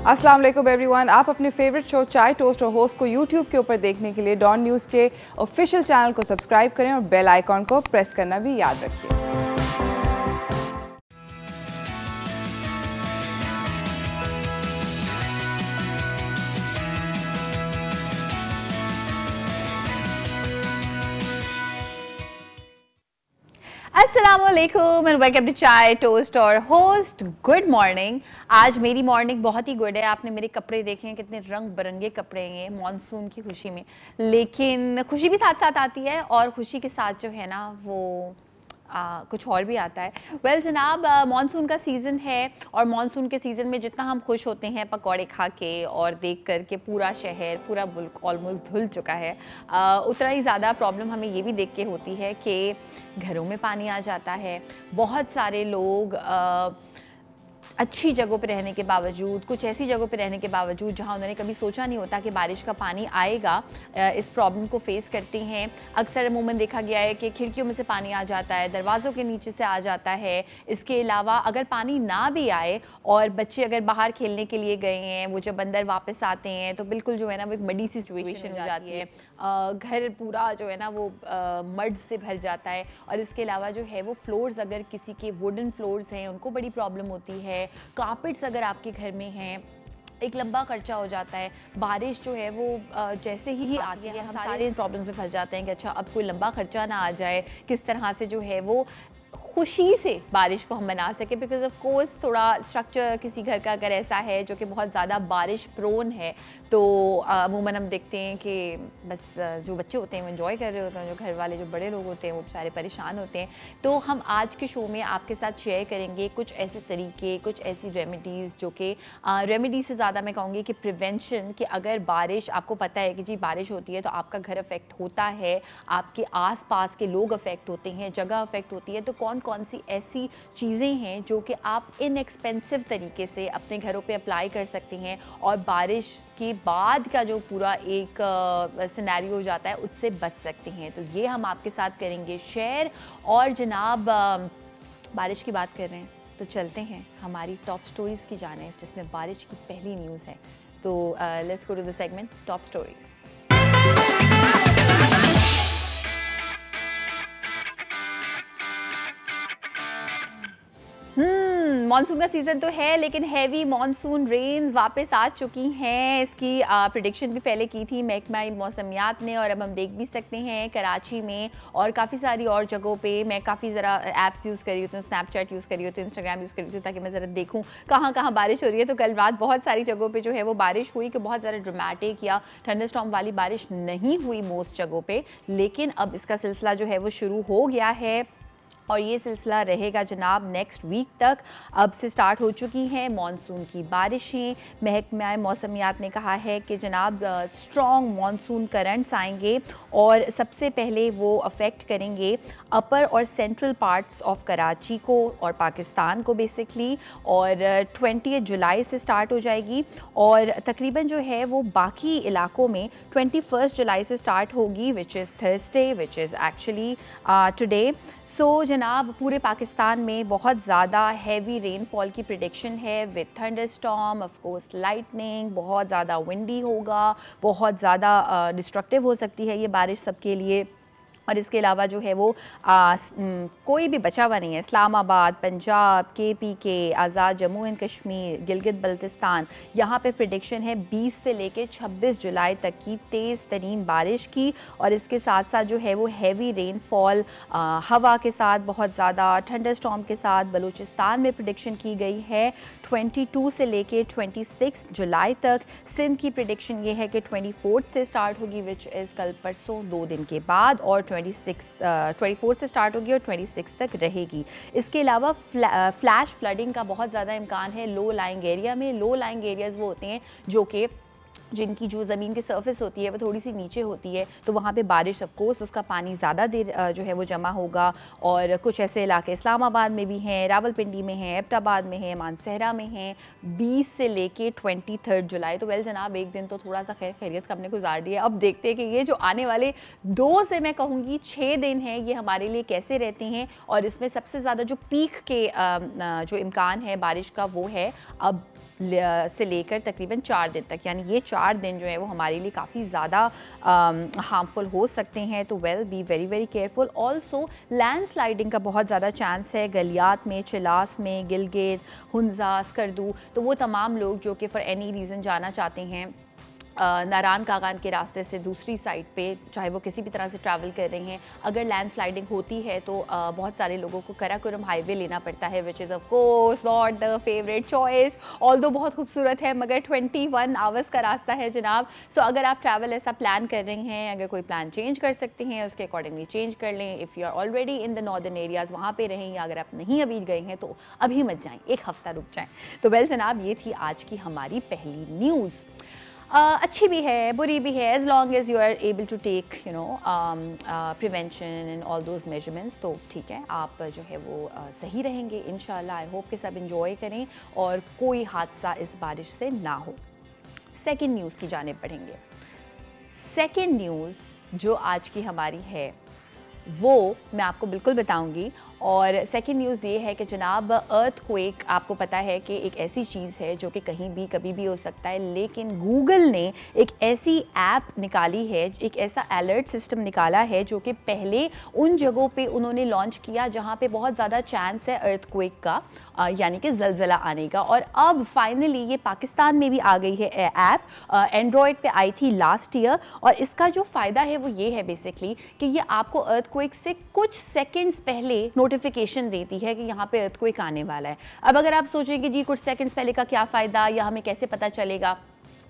अस्सलाम वालेकुम एवरीवन। आप अपने फेवरेट शो चाय टोस्ट और होस्ट को यूट्यूब के ऊपर देखने के लिए डॉन न्यूज़ के ऑफिशियल चैनल को सब्सक्राइब करें और बेल आइकॉन को प्रेस करना भी याद रखें। अस्सलामुअलैकुम एंड वेलकम टू चाय टोस्ट और होस्ट। Good morning. आज मेरी मॉर्निंग बहुत ही गुड है। आपने मेरे कपड़े देखे हैं, कितने रंग बिरंगे कपड़े हैं मॉनसून की खुशी में। लेकिन खुशी भी साथ साथ आती है और खुशी के साथ जो है ना वो कुछ और भी आता है। वेल जनाब, मॉनसून का सीज़न है और मॉनसून के सीज़न में जितना हम खुश होते हैं पकौड़े खा के और देख कर के पूरा शहर पूरा मुल्क ऑलमोस्ट धुल चुका है, उतना ही ज़्यादा प्रॉब्लम हमें ये भी देख के होती है कि घरों में पानी आ जाता है। बहुत सारे लोग अच्छी जगहों पे रहने के बावजूद, कुछ ऐसी जगहों पे रहने के बावजूद जहां उन्होंने कभी सोचा नहीं होता कि बारिश का पानी आएगा, इस प्रॉब्लम को फेस करते हैं। अक्सर अमूमन देखा गया है कि खिड़कियों में से पानी आ जाता है, दरवाज़ों के नीचे से आ जाता है। इसके अलावा अगर पानी ना भी आए और बच्चे अगर बाहर खेलने के लिए गए हैं, वो जब अंदर वापस आते हैं तो बिल्कुल जो है ना वो एक मडी सी सिचुएशन हो जाती है। घर पूरा जो है ना वो मड से भर जाता है। और इसके अलावा जो है वो फ्लोर्स, अगर किसी के वुडन फ्लोर्स हैं उनको बड़ी प्रॉब्लम होती है। कारपेट्स अगर आपके घर में हैं, एक लंबा खर्चा हो जाता है। बारिश जो है वो जैसे ही आती है हम सारे प्रॉब्लम्स में फंस जाते हैं कि अच्छा अब कोई लंबा खर्चा ना आ जाए, किस तरह से जो है वो खुशी से बारिश को हम बना सके। बिकॉज ऑफ कोर्स थोड़ा स्ट्रक्चर किसी घर का अगर ऐसा है जो कि बहुत ज़्यादा बारिश प्रोन है तो अमूमन हम देखते हैं कि बस जो बच्चे होते हैं वो एंजॉय कर रहे होते हैं, जो घर वाले जो बड़े लोग होते हैं वो बेचारे परेशान होते हैं। तो हम आज के शो में आपके साथ शेयर करेंगे कुछ ऐसे तरीके, कुछ ऐसी रेमेडीज़ जो कि रेमेडी से ज़्यादा मैं कहूँगी कि प्रिवेंशन, कि अगर बारिश, आपको पता है कि जी बारिश होती है तो आपका घर अफेक्ट होता है, आपके आस पास के लोग अफेक्ट होते हैं, जगह अफेक्ट होती है। तो कौन कौन सी ऐसी चीज़ें हैं जो कि आप इनएक्सपेंसिव तरीके से अपने घरों पे अप्लाई कर सकते हैं और बारिश के बाद का जो पूरा एक सिनेरियो हो जाता है उससे बच सकते हैं। तो ये हम आपके साथ करेंगे शेयर। और जनाब बारिश की बात कर रहे हैं तो चलते हैं हमारी टॉप स्टोरीज़ की जानिब, जिसमें बारिश की पहली न्यूज़ है। तो let's go to the segment top stories. Monsoon का सीज़न तो है लेकिन हैवी मॉनसून रेन्स वापस आ चुकी हैं। इसकी प्रेडिक्शन भी पहले की थी महकमा मौसमियात ने और अब हम देख भी सकते हैं कराची में और काफ़ी सारी और जगहों पे। मैं काफ़ी ज़रा ऐप्स यूज़ करी होती हूँ, स्नैपचैट यूज़ करी होती हूँ, इंस्टाग्राम यूज़ करी होती हूँ ताकि मैं ज़रा देखूँ कहाँ कहाँ बारिश हो रही है। तो कल रात बहुत सारी जगहों पर जो है वो बारिश हुई कि बहुत ज़्यादा ड्रामेटिक या थंडरस्टॉर्म वाली बारिश नहीं हुई मोस्ट जगहों पर, लेकिन अब इसका सिलसिला जो है वो शुरू हो गया है और ये सिलसिला रहेगा जनाब नेक्स्ट वीक तक। अब से स्टार्ट हो चुकी हैं मॉनसून की बारिशें। महकमा मौसमियात ने कहा है कि जनाब स्ट्रॉन्ग मॉनसून करंट्स आएंगे और सबसे पहले वो अफेक्ट करेंगे अपर और सेंट्रल पार्ट्स ऑफ कराची को और पाकिस्तान को बेसिकली। और 20 जुलाई से स्टार्ट हो जाएगी और तकरीबन जो है वो बाकी इलाकों में 21 जुलाई से स्टार्ट होगी, which is Thursday, which is actually today. So जनाब पूरे पाकिस्तान में बहुत ज़्यादा हैवी रेनफॉल की प्रेडिक्शन है with thunderstorm, of course lightning, बहुत ज़्यादा विंडी होगा, बहुत ज़्यादा डिस्ट्रक्टिव हो सकती है ये बारिश सबके लिए। और इसके अलावा जो है वो कोई भी बचा हुआ नहीं है। Islamabad, Punjab, KPK, Azad Jammu and Kashmir, Gilgit Baltistan, यहाँ पे प्रेडिक्शन है 20 से लेके 26 जुलाई तक की तेज़ तरीन बारिश की। और इसके साथ साथ जो है वो हैवी रेनफॉल, हवा के साथ बहुत ज़्यादा, थंडरस्टॉर्म के साथ बलूचिस्तान में प्रेडिक्शन की गई है 22 से लेके 26 जुलाई तक। सिंध की प्रेडिक्शन ये है कि 24 से स्टार्ट होगी, विच इज़ कल परसों 2 दिन के बाद, और 24 से स्टार्ट होगी और 26 तक रहेगी। इसके अलावा फ्लैश फ्लडिंग का बहुत ज़्यादा इम्कान है लो लाइंग एरिया में। लो लाइंग एरियाज़ वो होते हैं जो कि जिनकी जो ज़मीन की सरफेस होती है वो थोड़ी सी नीचे होती है, तो वहाँ पे बारिश ऑफ कोर्स उसका पानी ज़्यादा देर जो है वो जमा होगा। और कुछ ऐसे इलाके इस्लामाबाद में भी हैं, रावलपिंडी में हैं, एबटाबाद में हैं, मानसहरा में हैं, 20 से लेके 23 जुलाई। तो वेल जनाब एक दिन तो थोड़ा सा खैरियत का हमने गुजार दिया। अब देखते हैं कि ये जो आने वाले 2 से मैं कहूँगी 6 दिन हैं ये हमारे लिए कैसे रहते हैं। और इसमें सबसे ज़्यादा जो पीक के जो इम्कान है बारिश का वो है अब से लेकर तकरीबन 4 दिन तक, यानी ये 4 दिन जो है वो हमारे लिए काफ़ी ज़्यादा हार्मफुल हो सकते हैं। तो well be very very careful. Also landsliding का बहुत ज़्यादा चांस है गलियात में, चिलास में, गिलगित, हुंजा, स्कर्दू। तो वो तमाम लोग जो कि फॉर एनी रीज़न जाना चाहते हैं नारान कागान के रास्ते से दूसरी साइड पे, चाहे वो किसी भी तरह से ट्रैवल कर रहे हैं, अगर लैंडस्लाइडिंग होती है तो बहुत सारे लोगों को कराकोरम हाईवे लेना पड़ता है, which is of course not the favourite choice. Although बहुत खूबसूरत है मगर 21 आवर्स का रास्ता है जनाब। सो अगर आप ट्रैवल ऐसा प्लान कर रहे हैं, अगर कोई प्लान चेंज कर सकते हैं उसके अकॉर्डिंगली चेंज कर लें। If you are already in the northern areas वहाँ पे रहें, या अगर आप नहीं अभी गए हैं तो अभी मत जाएँ, एक हफ़्ता रुक जाएँ। तो वेल जनाब, ये थी आज की हमारी पहली न्यूज़। अच्छी भी है, बुरी भी है, as long as you are able to take you know prevention and all those measurements, तो ठीक है, आप जो है वो सही रहेंगे इंशाल्लाह। आई होप कि सब इंजॉय करें और कोई हादसा इस बारिश से ना हो। सेकेंड न्यूज़ की जानिब बढ़ेंगे। सेकेंड न्यूज़ जो आज की हमारी है वो मैं आपको बिल्कुल बताऊंगी। और सेकंड न्यूज़ ये है कि जनाब अर्थक्वेक, आपको पता है कि एक ऐसी चीज़ है जो कि कहीं भी कभी भी हो सकता है, लेकिन गूगल ने एक ऐसी ऐप निकाली है, एक ऐसा अलर्ट सिस्टम निकाला है जो कि पहले उन जगहों पे उन्होंने लॉन्च किया जहाँ पे बहुत ज़्यादा चांस है अर्थक्वेक का, यानी कि ज़लज़ला आने का। और अब फाइनली ये पाकिस्तान में भी आ गई है ऐप, एंड्रॉयड पे आई थी लास्ट ईयर। और इसका जो फ़ायदा है वो ये है बेसिकली कि ये आपको अर्थक्वेक से कुछ सेकंड्स पहले नोटिफिकेशन देती है कि यहाँ पे अर्थक्वेक आने वाला है। अब अगर आप सोचेंगे जी कुछ सेकंड्स पहले का क्या फ़ायदा, या हमें कैसे पता चलेगा,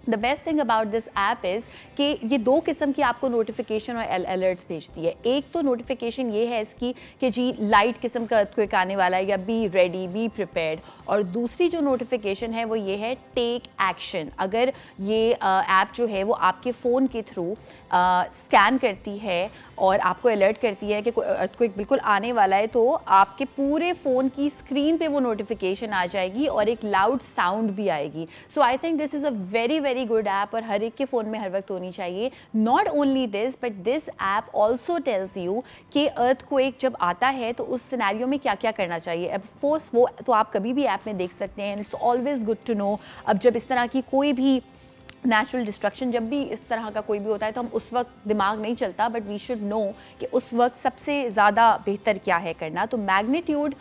the best thing about this app is कि ये दो किस्म की आपको नोटिफिकेशन और अलर्ट्स भेजती है। एक तो नोटिफिकेशन ये है इसकी कि जी लाइट किस्म का अर्थक्वेक आने वाला है, या बी रेडी, बी प्रिपेयर्ड। और दूसरी जो नोटिफिकेशन है वो ये है टेक एक्शन। अगर ये ऐप जो है वो आपके फ़ोन के थ्रू स्कैन करती है और आपको अलर्ट करती है कि कोई अर्थक्वेक बिल्कुल आने वाला है, तो आपके पूरे फ़ोन की स्क्रीन पे वो नोटिफिकेशन आ जाएगी और एक लाउड साउंड भी आएगी। So I think this is a very very good app और हर एक के फ़ोन में हर वक्त होनी चाहिए। Not only this but this app also tells you कि अर्थक्वेक जब आता है तो उस सिनेरियो में क्या क्या करना चाहिए। अब फोर्स वो तो आप कभी भी ऐप में देख सकते हैं, it's always good to know. अब जब इस तरह की कोई भी नेचुरल डिस्ट्रक्शन, जब भी इस तरह का कोई भी होता है तो हम उस वक्त दिमाग नहीं चलता, बट वी शुड नो कि उस वक्त सबसे ज़्यादा बेहतर क्या है करना। तो मैग्नीट्यूड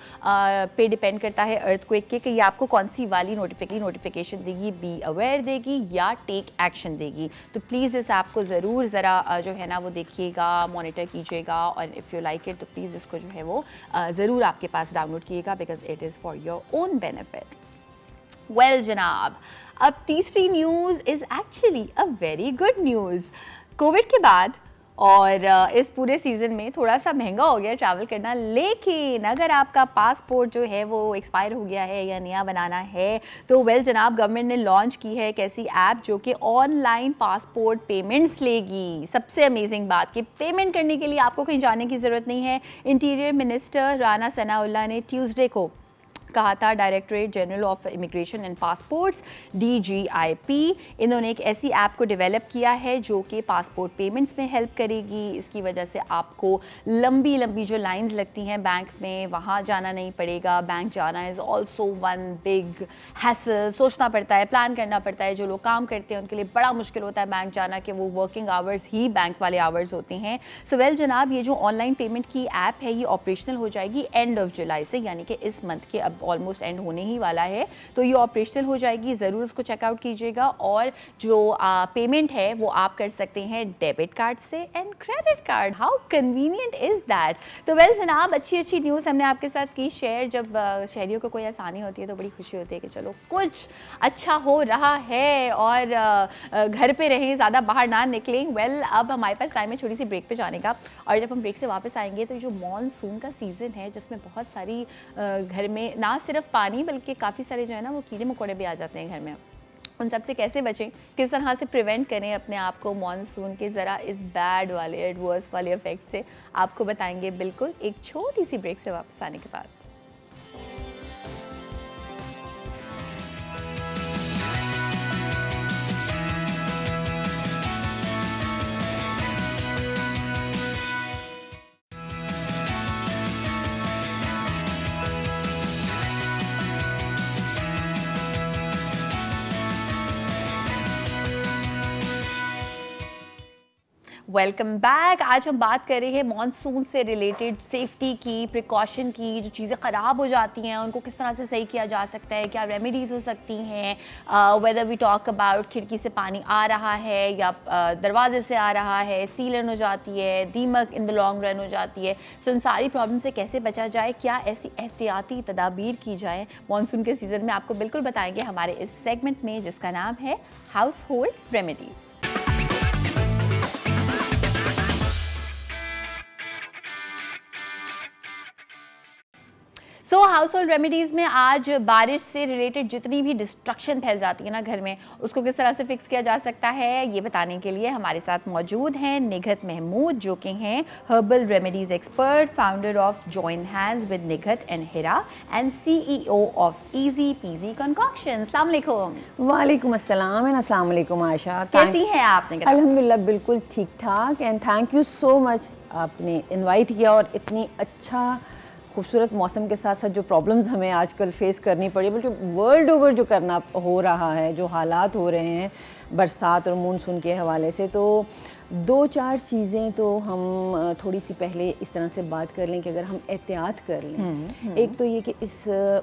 पे डिपेंड करता है अर्थक्वेक के कि ये आपको कौन सी वाली नोटिफिकेशन देगी, बी अवेयर देगी या टेक एक्शन देगी। तो प्लीज़ इस ऐप को ज़रूर ज़रा जो है ना वो देखिएगा, मॉनिटर कीजिएगा, और इफ़ यू लाइक इट तो प्लीज़ इसको जो है वो ज़रूर आपके पास डाउनलोड कीजिएगा, because it is for your own benefit. Well जनाब, अब तीसरी news is actually a very good news. Covid के बाद और इस पूरे सीज़न में थोड़ा सा महंगा हो गया ट्रैवल करना, लेकिन अगर आपका पासपोर्ट जो है वो एक्सपायर हो गया है या नया बनाना है तो वेल जनाब गवर्नमेंट ने लॉन्च की है एक ऐसी ऐप जो कि ऑनलाइन पासपोर्ट पेमेंट्स लेगी। सबसे अमेजिंग बात कि पेमेंट करने के लिए आपको कहीं जाने की ज़रूरत नहीं है। इंटीरियर मिनिस्टर राना सनाउल्लाह ने ट्यूसडे को कहा था, directorate general of immigration and passports DGIP, इन्होंने एक ऐसी ऐप को डेवलप किया है जो कि पासपोर्ट पेमेंट्स में हेल्प करेगी। इसकी वजह से आपको लंबी लंबी जो लाइंस लगती हैं बैंक में वहाँ जाना नहीं पड़ेगा। बैंक जाना is also one big hassle, सोचना पड़ता है, प्लान करना पड़ता है। जो लोग काम करते हैं उनके लिए बड़ा मुश्किल होता है बैंक जाना, कि वो वर्किंग आवर्स ही बैंक वाले आवर्स होते हैं। सो वेल जनाब, ये जो ऑनलाइन पेमेंट की ऐप है ये ऑपरेशनल हो जाएगी एंड ऑफ जुलाई से, यानी कि इस मंथ के अब ऑलमोस्ट एंड होने ही वाला है, तो ये ऑपरेशनल हो जाएगी। ज़रूर उसको चेकआउट कीजिएगा। और जो पेमेंट है वो आप कर सकते हैं डेबिट कार्ड से and credit card. How convenient is that. तो वेल जनाब, अच्छी अच्छी न्यूज़ हमने आपके साथ की शेयर। जब शहरियों को कोई आसानी होती है तो बड़ी खुशी होती है कि चलो कुछ अच्छा हो रहा है और घर पे रहें, ज़्यादा बाहर ना निकलें। वेल अब हमारे पास टाइम है छोटी सी ब्रेक पे जाने का, और जब हम ब्रेक से वापस आएंगे तो जो मॉनसून का सीज़न है जिसमें बहुत सारी घर में ना सिर्फ पानी बल्कि काफ़ी सारे जो है ना वो कीड़े मकोड़े भी आ जाते हैं घर में, उन सब से कैसे बचें, किस तरह से प्रिवेंट करें अपने आप को मॉनसून के ज़रा इस बैड वाले एडवर्स वाले इफेक्ट से, आपको बताएंगे बिल्कुल एक छोटी सी ब्रेक से वापस आने के बाद। Welcome back. आज हम बात कर रहे हैं मॉनसून से रिलेटेड सेफ्टी की, प्रिकॉशन की। जो चीज़ें ख़राब हो जाती हैं उनको किस तरह से सही किया जा सकता है, क्या रेमेडीज़ हो सकती हैं, वेदर वी टॉक अबाउट खिड़की से पानी आ रहा है या दरवाजे से आ रहा है, सीलन हो जाती है, दीमक इन द लॉन्ग रन हो जाती है। सो इन सारी प्रॉब्लम से कैसे बचा जाए, क्या ऐसी एहतियाती तदाबीर की जाए मॉनसून के सीज़न में, आपको बिल्कुल बताएंगे हमारे इस सेगमेंट में जिसका नाम है हाउस होल्ड रेमेडीज़। सो हाउस होल्ड रेमेडीज़ में आज बारिश से रिलेटेड जितनी भी डिस्ट्रक्शन फैल जाती है ना घर में, उसको किस तरह से फिक्स किया जा सकता है, ये बताने के लिए हमारे साथ मौजूद हैं निघत महमूद, जो कि हैं herbal remedies expert, founder of join hands with Nighat and Hira and CEO of easy PG concoction. अस्सलाम वालेकुम। वालेकुम अस्सलाम एंड अस्सलाम वालेकुम आशा। कैसी हैं आप निघत? अल्हम्दुलिल्लाह बिल्कुल ठीक ठाक and thank you so much, आपने इनवाइट किया और इतनी अच्छा खूबसूरत मौसम के साथ साथ जो प्रॉब्लम्स हमें आजकल फेस करनी पड़ी, बल्कि वर्ल्ड ओवर जो करना हो रहा है, जो हालात हो रहे हैं बरसात और मानसून के हवाले से, तो दो चार चीज़ें तो हम थोड़ी सी पहले इस तरह से बात कर लें कि अगर हम एहतियात कर लें। एक तो ये कि इस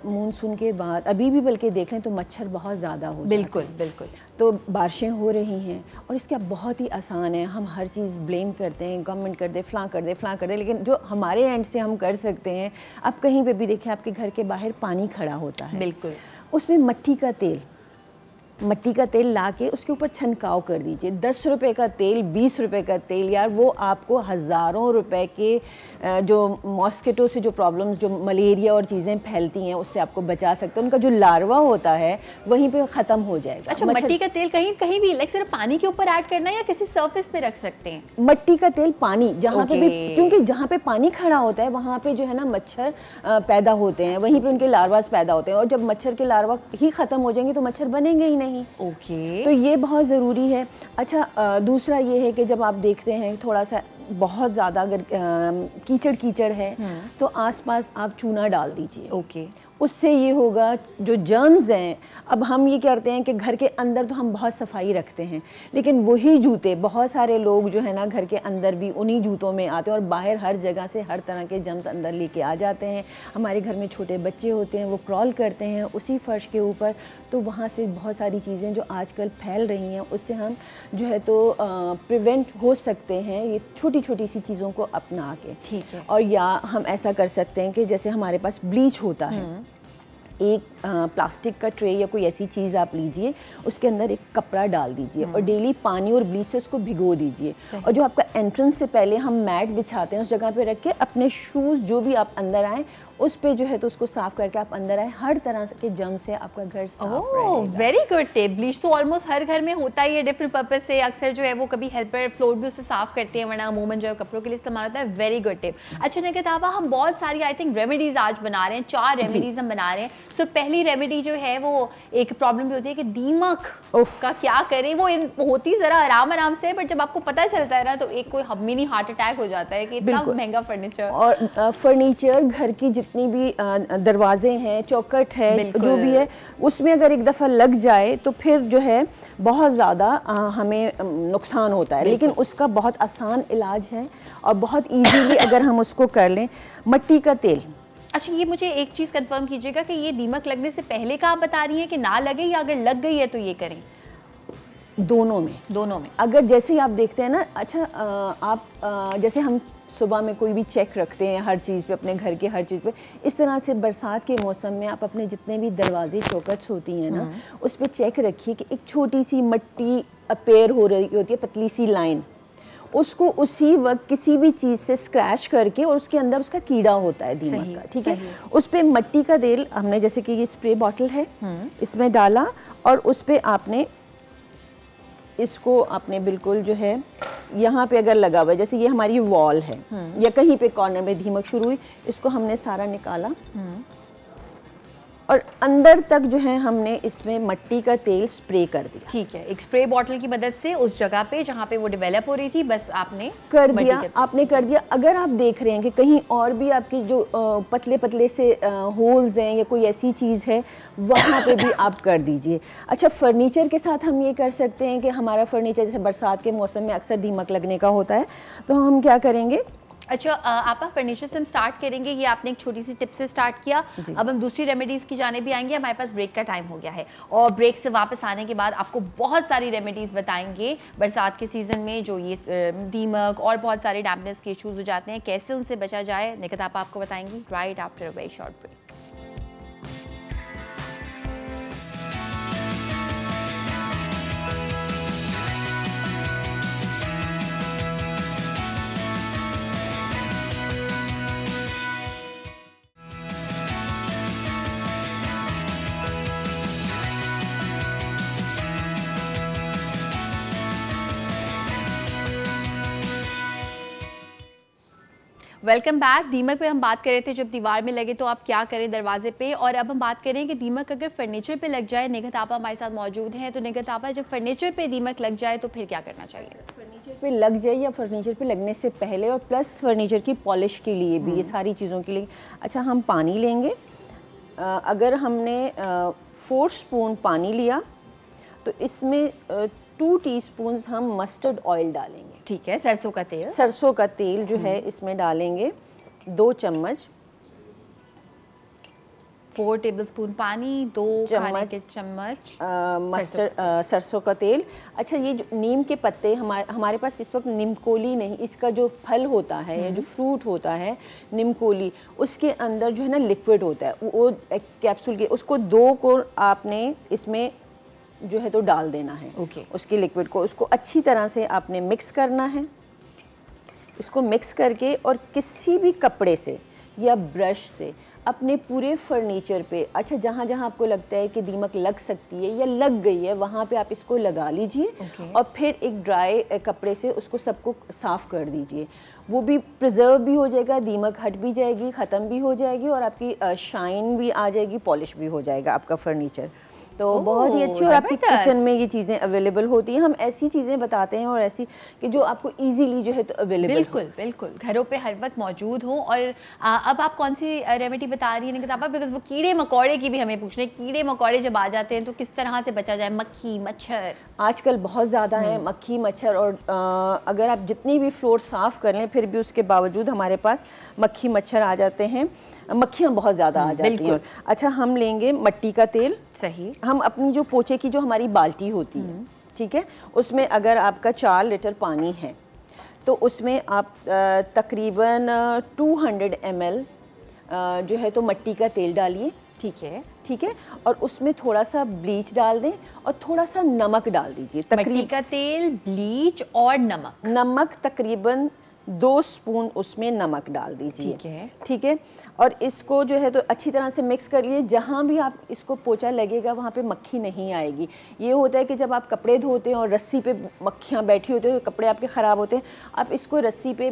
मानसून के बाद अभी भी बल्कि देख लें तो मच्छर बहुत ज़्यादा हो, बिल्कुल बिल्कुल, तो बारिशें हो रही हैं और इसका बहुत ही आसान है। हम हर चीज़ ब्लेम करते हैं, गवर्नमेंट कर दे, फ़लाँ कर दे, लेकिन जो हमारे एंड से हम कर सकते हैं, आप कहीं पे भी देखें आपके घर के बाहर पानी खड़ा होता है, बिल्कुल, उसमें मट्टी का तेल ला के उसके ऊपर छनकाव कर दीजिए। 10 रुपए का तेल, 20 रुपए का तेल, यार वो आपको हज़ारों रुपए के जो मॉस्किटो से जो प्रॉब्लम्स, जो मलेरिया और चीज़ें फैलती हैं, उससे आपको बचा सकते हैं। उनका जो लार्वा होता है वहीं पे ख़त्म हो जाएगा। अच्छा, मट्टी का तेल कहीं भी लाइक सिर्फ पानी के ऊपर ऐड करना है या किसी सरफेस पे रख सकते हैं? मट्टी का तेल पानी जहाँ पे भी, क्योंकि जहाँ पे पानी खड़ा होता है वहाँ पे जो है ना मच्छर पैदा होते हैं, वहीं पे उनके लार्वास पैदा होते हैं, और जब मच्छर के लार्वा ही ख़त्म हो जाएंगे तो मच्छर बनेंगे ही नहीं। ओके, तो ये बहुत ज़रूरी है। अच्छा, दूसरा ये है कि जब आप देखते हैं थोड़ा सा बहुत ज़्यादा अगर कीचड़ है तो आसपास आप चूना डाल दीजिए। ओके, उससे ये होगा जो जर्म्स हैं, अब हम ये करते हैं कि घर के अंदर तो हम बहुत सफाई रखते हैं, लेकिन वही जूते, बहुत सारे लोग जो है ना घर के अंदर भी उन्हीं जूतों में आते हैं और बाहर हर जगह से हर तरह के जर्म्स अंदर लेके आ जाते हैं। हमारे घर में छोटे बच्चे होते हैं, वो क्रॉल करते हैं उसी फर्श के ऊपर, तो वहाँ से बहुत सारी चीज़ें जो आजकल फैल रही हैं उससे हम जो है तो प्रिवेंट हो सकते हैं, ये छोटी छोटी सी चीज़ों को अपना के। ठीक है। और या हम ऐसा कर सकते हैं कि जैसे हमारे पास ब्लीच होता है, एक प्लास्टिक का ट्रे या कोई ऐसी चीज़ आप लीजिए, उसके अंदर एक कपड़ा डाल दीजिए और डेली पानी और ब्लीच से उसको भिगो दीजिए। और जो आपका एंट्रेंस से पहले हम मैट बिछाते हैं उस जगह पे रख के अपने शूज़ जो भी आप अंदर आएँ उस पे जो है तो उसको साफ करके आप अंदर आए, हर तरह के जर्म से आपका घर साफ रहेगा। Very good tip. ब्लीच तो ऑलमोस्ट हर घर में होता ही है डिफरेंट पर्पस से, अक्सर जो है वो कभी हेल्पर फ्लोर भी उससे साफ करते हैं, वरना अमूमन जो है कपड़ों के लिए इस्तेमाल होता है। Very good tip. अच्छा निघत आपा, हम बहुत सारी आई थिंक रेमेडीज आज बना रहे हैं, 4 रेमेडीज हम बना रहे हैं। सो पहली रेमेडी जो है वो एक प्रॉब्लम भी होती है कि दीमक का क्या करें, वो होती जरा आराम से, बट जब आपको पता चलता है ना तो एक कोई मिनी हार्ट अटैक हो जाता है कि इतना महंगा फर्नीचर। और फर्नीचर, घर की जितनी भी दरवाजे हैं, चौखट है, जो भी है, उसमें अगर एक दफ़ा लग जाए तो फिर जो है बहुत ज़्यादा हमें नुकसान होता है, लेकिन उसका बहुत आसान इलाज है और बहुत इजीली अगर हम उसको कर लें। मट्टी का तेल। अच्छा, ये मुझे एक चीज़ कंफर्म कीजिएगा कि ये दीमक लगने से पहले का आप बता रही हैं कि ना लगे, या अगर लग गई है तो ये करें? दोनों में। अगर जैसे ही आप देखते हैं ना, अच्छा आप जैसे हम सुबह में कोई भी चेक रखते हैं हर चीज़ पे, अपने घर के हर चीज़ पे, इस तरह से बरसात के मौसम में आप अपने जितने भी दरवाजे चौखट्स होती हैं ना, उस पे चेक रखिए कि एक छोटी सी मट्टी अपेयर हो रही होती है, पतली सी लाइन, उसको उसी वक्त किसी भी चीज़ से स्क्रैच करके, और उसके अंदर उसका कीड़ा होता है दीमक का, ठीक है, उस पर मट्टी का तेल हमने, जैसे कि ये स्प्रे बॉटल है, इसमें डाला और उस पर आपने इसको आपने बिल्कुल जो है यहाँ पे अगर लगा हुआ है, जैसे ये हमारी वॉल है या कहीं पे कॉर्नर में दीमक शुरू हुई, इसको हमने सारा निकाला और अंदर तक जो है हमने इसमें मिट्टी का तेल स्प्रे कर दिया। ठीक है, एक स्प्रे बॉटल की मदद से उस जगह पे जहाँ पे वो डेवलप हो रही थी बस आपने कर दिया। अगर आप देख रहे हैं कि कहीं और भी आपकी जो पतले पतले से होल्स हैं या कोई ऐसी चीज़ है, वहाँ पे भी आप कर दीजिए। अच्छा, फर्नीचर के साथ हम ये कर सकते हैं कि हमारा फर्नीचर जैसे बरसात के मौसम में अक्सर दीमक लगने का होता है, तो हम क्या करेंगे। अच्छा, आपा फर्नीचर से हम स्टार्ट करेंगे, ये आपने एक छोटी सी टिप से स्टार्ट किया। अब हम दूसरी रेमेडीज़ की जाने भी आएंगे। हमारे पास ब्रेक का टाइम हो गया है और ब्रेक से वापस आने के बाद आपको बहुत सारी रेमेडीज़ बताएंगे बरसात के सीज़न में जो ये दीमक और बहुत सारे डैम्पनेस के इश्यूज हो जाते हैं, कैसे उनसे बचा जाए। निकिता आपा आपको बताएंगी right after a very short break. Welcome back. दीमक पे हम बात कर रहे थे, जब दीवार में लगे तो आप क्या करें दरवाजे पे, और अब हम बात करें कि दीमक अगर फर्नीचर पे लग जाए। निगहत आपा हमारे साथ मौजूद हैं। तो निगहत आपा, जब फर्नीचर पे दीमक लग जाए तो फिर क्या करना चाहिए? फर्नीचर पे लग जाए या फर्नीचर पे लगने से पहले और प्लस फर्नीचर की पॉलिश के लिए भी, ये सारी चीज़ों के लिए। अच्छा, हम पानी लेंगे। अगर हमने 4 स्पून पानी लिया तो इसमें 2 टीस्पून हम मस्टर्ड ऑयल डालेंगे। ठीक है, सरसों का तेल। सरसों का तेल जो है इसमें डालेंगे 2 चम्मच। 4 टेबलस्पून पानी, 2 खाने के चम्मच सरसों का तेल। अच्छा, ये जो नीम के पत्ते, हमारे पास इस वक्त निमकोली नहीं, इसका जो फल होता है या जो फ्रूट होता है निमकोली, उसके अंदर जो है ना लिक्विड होता है, वो कैप्सूल के, उसको 2 को आपने इसमें जो है तो डाल देना है। उसके लिक्विड को, उसको अच्छी तरह से आपने मिक्स करना है। इसको मिक्स करके और किसी भी कपड़े से या ब्रश से अपने पूरे फर्नीचर पे, अच्छा जहाँ जहाँ आपको लगता है कि दीमक लग सकती है या लग गई है, वहाँ पे आप इसको लगा लीजिए और फिर एक ड्राई कपड़े से उसको सबको साफ़ कर दीजिए। वो भी प्रिजर्व भी हो जाएगा, दीमक हट भी जाएगी, ख़त्म भी हो जाएगी और आपकी शाइन भी आ जाएगी, पॉलिश भी हो जाएगा आपका फर्नीचर। तो बहुत ही अच्छी, और आपकी किचन में ये चीज़ें अवेलेबल होती हैं। हम ऐसी चीज़ें बताते हैं और ऐसी कि जो आपको इजीली जो है तो अवेलेबल। बिल्कुल घरों पे हर वक्त मौजूद हो। और अब आप कौन सी रेमेडी बता रही हैं निकिता आपा? बिकॉज वो कीड़े मकोड़े की भी हमें पूछने, कीड़े मकोड़े जब आ जाते हैं तो किस तरह से बचा जाए? मक्खी मच्छर आजकल बहुत ज़्यादा है, मक्खी मच्छर। और अगर आप जितनी भी फ्लोर साफ़ कर लें फिर भी उसके बावजूद हमारे पास मक्खी मच्छर आ जाते हैं, मक्खियाँ बहुत ज़्यादा आ जाती हैं। अच्छा, हम लेंगे मिट्टी का तेल। सही। हम अपनी जो पोछे की जो हमारी बाल्टी होती है, ठीक है, उसमें अगर आपका 4 लीटर पानी है तो उसमें आप तकरीबन 200 ml जो है तो मिट्टी का तेल डालिए। ठीक है, और उसमें थोड़ा सा ब्लीच डाल दें और थोड़ा सा नमक डाल दीजिए। मिट्टी का तेल, ब्लीच और नमक तकरीबन 2 स्पून उसमें नमक डाल दीजिए। ठीक है, और इसको जो है तो अच्छी तरह से मिक्स कर लिए। जहाँ भी आप इसको पोछा लगेगा वहाँ पे मक्खी नहीं आएगी। ये होता है कि जब आप कपड़े धोते हैं और रस्सी पे मक्खियाँ बैठी होती हैं तो कपड़े आपके ख़राब होते हैं, आप इसको रस्सी पे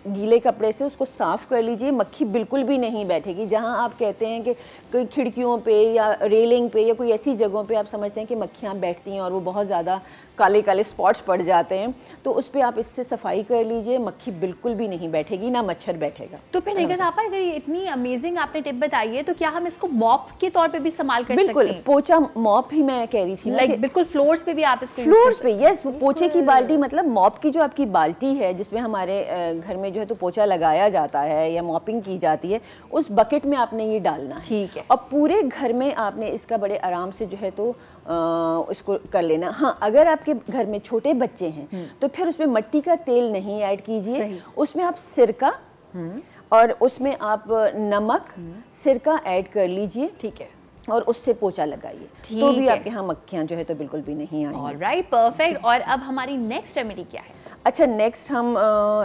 गीले कपड़े से उसको साफ़ कर लीजिए, मक्खी बिल्कुल भी नहीं बैठेगी। जहाँ आप कहते हैं कि कोई खिड़कियों पे या रेलिंग पे या कोई ऐसी जगहों पे आप समझते हैं कि मक्खियाँ बैठती हैं और वो बहुत ज़्यादा काले काले स्पॉट्स पड़ जाते हैं, तो उस पर आप इससे सफाई कर लीजिए, मक्खी बिल्कुल भी नहीं बैठेगी, ना मच्छर बैठेगा। तो फिर निगहत आपा, अगर ये इतनी अमेजिंग आपने टिप बताई है तो क्या हम इसको मॉप के तौर पे भी इस्तेमाल कर सकते हैं? बिल्कुल, पोछा मॉप ही मैं कह रही थी, लाइक बिल्कुल फ्लोर्स पे भी आप इसको फ्लोर्स पे। यस, पोछे की बाल्टी मतलब मॉप की जो आपकी बाल्टी है जिसमें हमारे घर में जो है तो पोछा लगाया जाता है या मॉपिंग की जाती है, उस बकेट में आपने ये डालना है। ठीक है, और पूरे घर में आपने इसका बड़े आराम से जो है तो इसको कर लेना। हाँ, अगर आपके घर में छोटे बच्चे हैं तो फिर उसमें मिट्टी का तेल नहीं ऐड कीजिए, उसमें आप सिरका और उसमें आप नमक, सिरका ऐड कर लीजिए। ठीक है, और उससे पोछा लगाइए, तो भी आपके यहाँ मक्खियाँ जो है तो बिल्कुल भी नहीं आएंगी। Alright, perfect. और अब हमारी नेक्स्ट रेमेडी क्या है? अच्छा, नेक्स्ट हम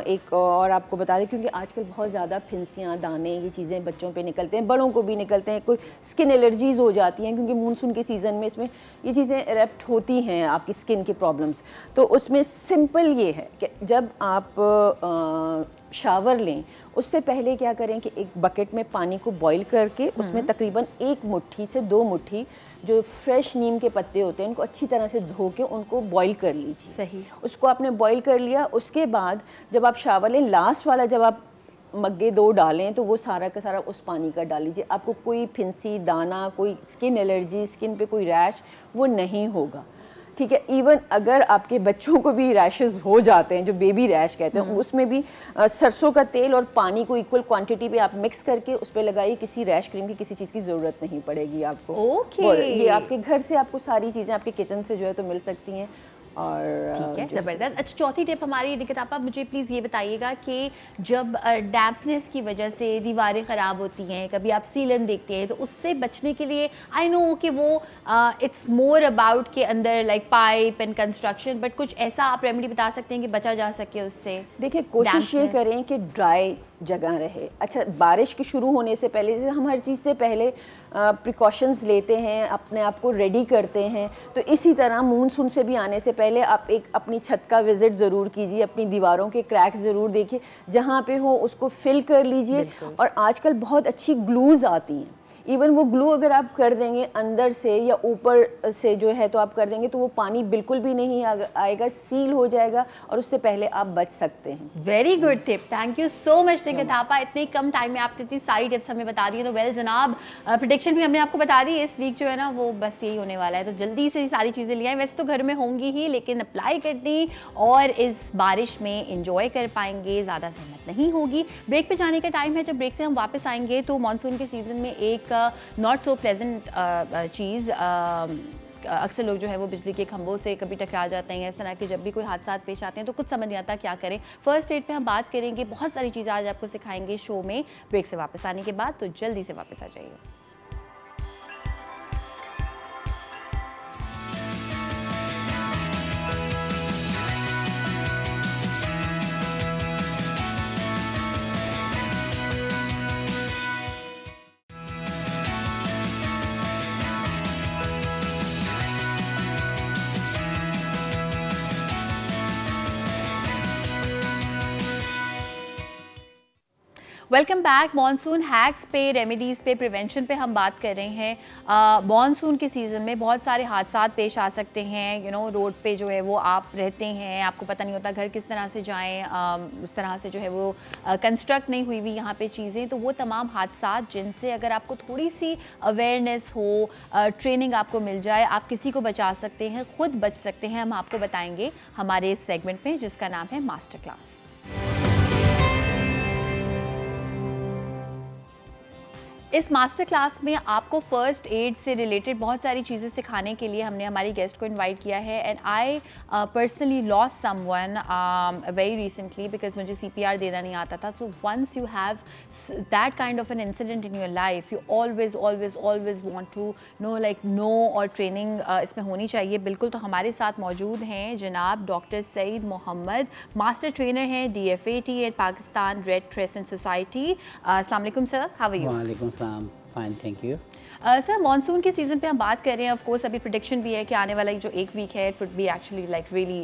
एक और आपको बता दें, क्योंकि आजकल बहुत ज़्यादा फिंसियाँ, दाने, ये चीज़ें बच्चों पे निकलते हैं, बड़ों को भी निकलते हैं, कोई स्किन एलर्जीज़ हो जाती हैं क्योंकि मानसून के सीज़न में इसमें ये चीज़ें इरप्ट होती हैं, आपकी स्किन की प्रॉब्लम्स। तो उसमें सिंपल ये है कि जब आप शावर लें उससे पहले क्या करें कि एक बकेट में पानी को बॉईल करके उसमें तकरीबन 1 मुट्ठी से 2 मुट्ठी जो फ्रेश नीम के पत्ते होते हैं उनको अच्छी तरह से धो के उनको बॉईल कर लीजिए। सही। उसको आपने बॉईल कर लिया, उसके बाद जब आप शावर लें, लास्ट वाला जब आप मग्गे 2 डालें तो वो सारा का सारा उस पानी का डाल लीजिए। आपको कोई फिंसी, दाना, कोई स्किन एलर्जी, स्किन पे कोई रैश वो नहीं होगा, ठीक है। इवन अगर आपके बच्चों को भी रैशेस हो जाते हैं, जो बेबी रैश कहते हैं, उसमें भी सरसों का तेल और पानी को इक्वल क्वांटिटी पे आप मिक्स करके उस पर लगाइए। किसी रैश क्रीम की किसी चीज़ की ज़रूरत नहीं पड़ेगी आपको। ओके। ये आपके घर से आपको सारी चीज़ें आपके किचन से जो है तो मिल सकती हैं। और ठीक है, ज़बरदस्त। अच्छा, चौथी टिप हमारी निकिता आपा, मुझे प्लीज़ ये बताइएगा कि जब डैम्पनेस की वजह से दीवारें ख़राब होती हैं, कभी आप सीलन देखते हैं, तो उससे बचने के लिए आई नो कि वो इट्स मोर अबाउट के अंदर like pipe and construction, but कुछ ऐसा आप रेमेडी बता सकते हैं कि बचा जा सके उससे? देखिए, कोशिश ये करें कि ड्राई जगह रहे। अच्छा, बारिश के शुरू होने से पहले, जैसे हम हर चीज़ से पहले प्रिकॉशंस लेते हैं, अपने आप को रेडी करते हैं, तो इसी तरह मानसून से भी आने से पहले आप एक अपनी छत का विज़िट ज़रूर कीजिए, अपनी दीवारों के क्रैक्स ज़रूर देखिए, जहाँ पे हो उसको फिल कर लीजिए। और आजकल बहुत अच्छी ग्लूज़ आती हैं, इवन वो ग्लू अगर आप कर देंगे अंदर से या ऊपर से जो है तो आप कर देंगे तो वो पानी बिल्कुल भी नहीं आएगा, सील हो जाएगा और उससे पहले आप बच सकते हैं। Very good tip, thank you so much Nikita आपा। इतने कम टाइम में आपने इतनी सारी टिप्स हमें बता दी है। तो वेल जनाब, प्रेडिक्शन भी हमने आपको बता दी है इस वीक जो है ना वो बस यही होने वाला है, तो जल्दी से सारी चीज़ें ले आएँ। वैसे तो घर में होंगी ही, लेकिन अप्लाई करनी और इस बारिश में इंजॉय कर पाएंगे, ज़्यादा सहमत नहीं होगी। ब्रेक पे जाने का टाइम है। जब ब्रेक से हम वापस आएंगे तो मानसून के सीज़न में एक नॉट सो प्लेजेंट चीज़, अक्सर लोग जो है वो बिजली के खंभों से कभी टकरा जाते हैं, इस तरह के जब भी कोई हादसा पेश आते हैं तो कुछ समझ नहीं आता क्या करें। फर्स्ट एड पे हम बात करेंगे, बहुत सारी चीज़ें आज आपको सिखाएंगे शो में ब्रेक से वापस आने के बाद, तो जल्दी से वापस आ जाइए। Welcome back. मॉनसून हैक्स पे, रेमेडीज़ पे, प्रिवेंशन पे हम बात कर रहे हैं। मॉनसून के सीज़न में बहुत सारे हादसा पेश आ सकते हैं। रोड पे जो है वो आप रहते हैं, आपको पता नहीं होता घर किस तरह से जाएं, उस तरह से जो है वो कंस्ट्रक्ट नहीं हुई हुई यहाँ पे चीज़ें, तो वो तमाम हादसा जिनसे अगर आपको थोड़ी सी अवेयरनेस हो, ट्रेनिंग आपको मिल जाए, आप किसी को बचा सकते हैं, खुद बच सकते हैं। हम आपको बताएंगे हमारे इस सेगमेंट में, जिसका नाम है मास्टर क्लास। इस मास्टर क्लास में आपको फ़र्स्ट एड से रिलेटेड बहुत सारी चीज़ें सिखाने के लिए हमने हमारी गेस्ट को इनवाइट किया है। And I personally lost someone very recently because मुझे CPR देना नहीं आता था। So once you have that kind of an incident in your life, you always always always want to know और ट्रेनिंग इसमें होनी चाहिए बिल्कुल। तो हमारे साथ मौजूद हैं जनाब doctor Saeed Mohammad, master trainer हैं DFAT at Pakistan red crescent society. अस्सलाम वालेकुम सर, हाउ आर यू? वालेकुम fine, thank you. Sir, monsoon के सीज़न पे हम बात कर रहे हैं। ऑफ कोर्स अभी प्रेडिक्शन भी है कि आने वाला जो एक वीक है it would be actually like really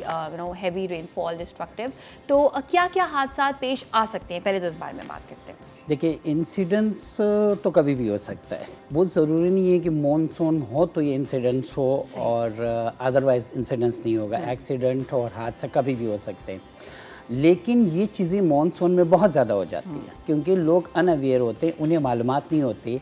heavy rainfall, destructive. तो क्या क्या हादसा पेश आ सकते हैं, पहले तो इस बारे में बात करते हैं। देखिए, इंसिडेंट्स तो कभी भी हो सकता है, वो ज़रूरी नहीं है कि मॉनसून हो तो ये इंसिडेंट्स हो और अदरवाइज इंसिडेंट्स नहीं होगा। एक्सीडेंट और हादसा कभी भी हो सकते हैं, लेकिन ये चीज़ें मॉनसून में बहुत ज़्यादा हो जाती हैं क्योंकि लोग अनअवेयर होते हैं, उन्हें मालूमात नहीं होती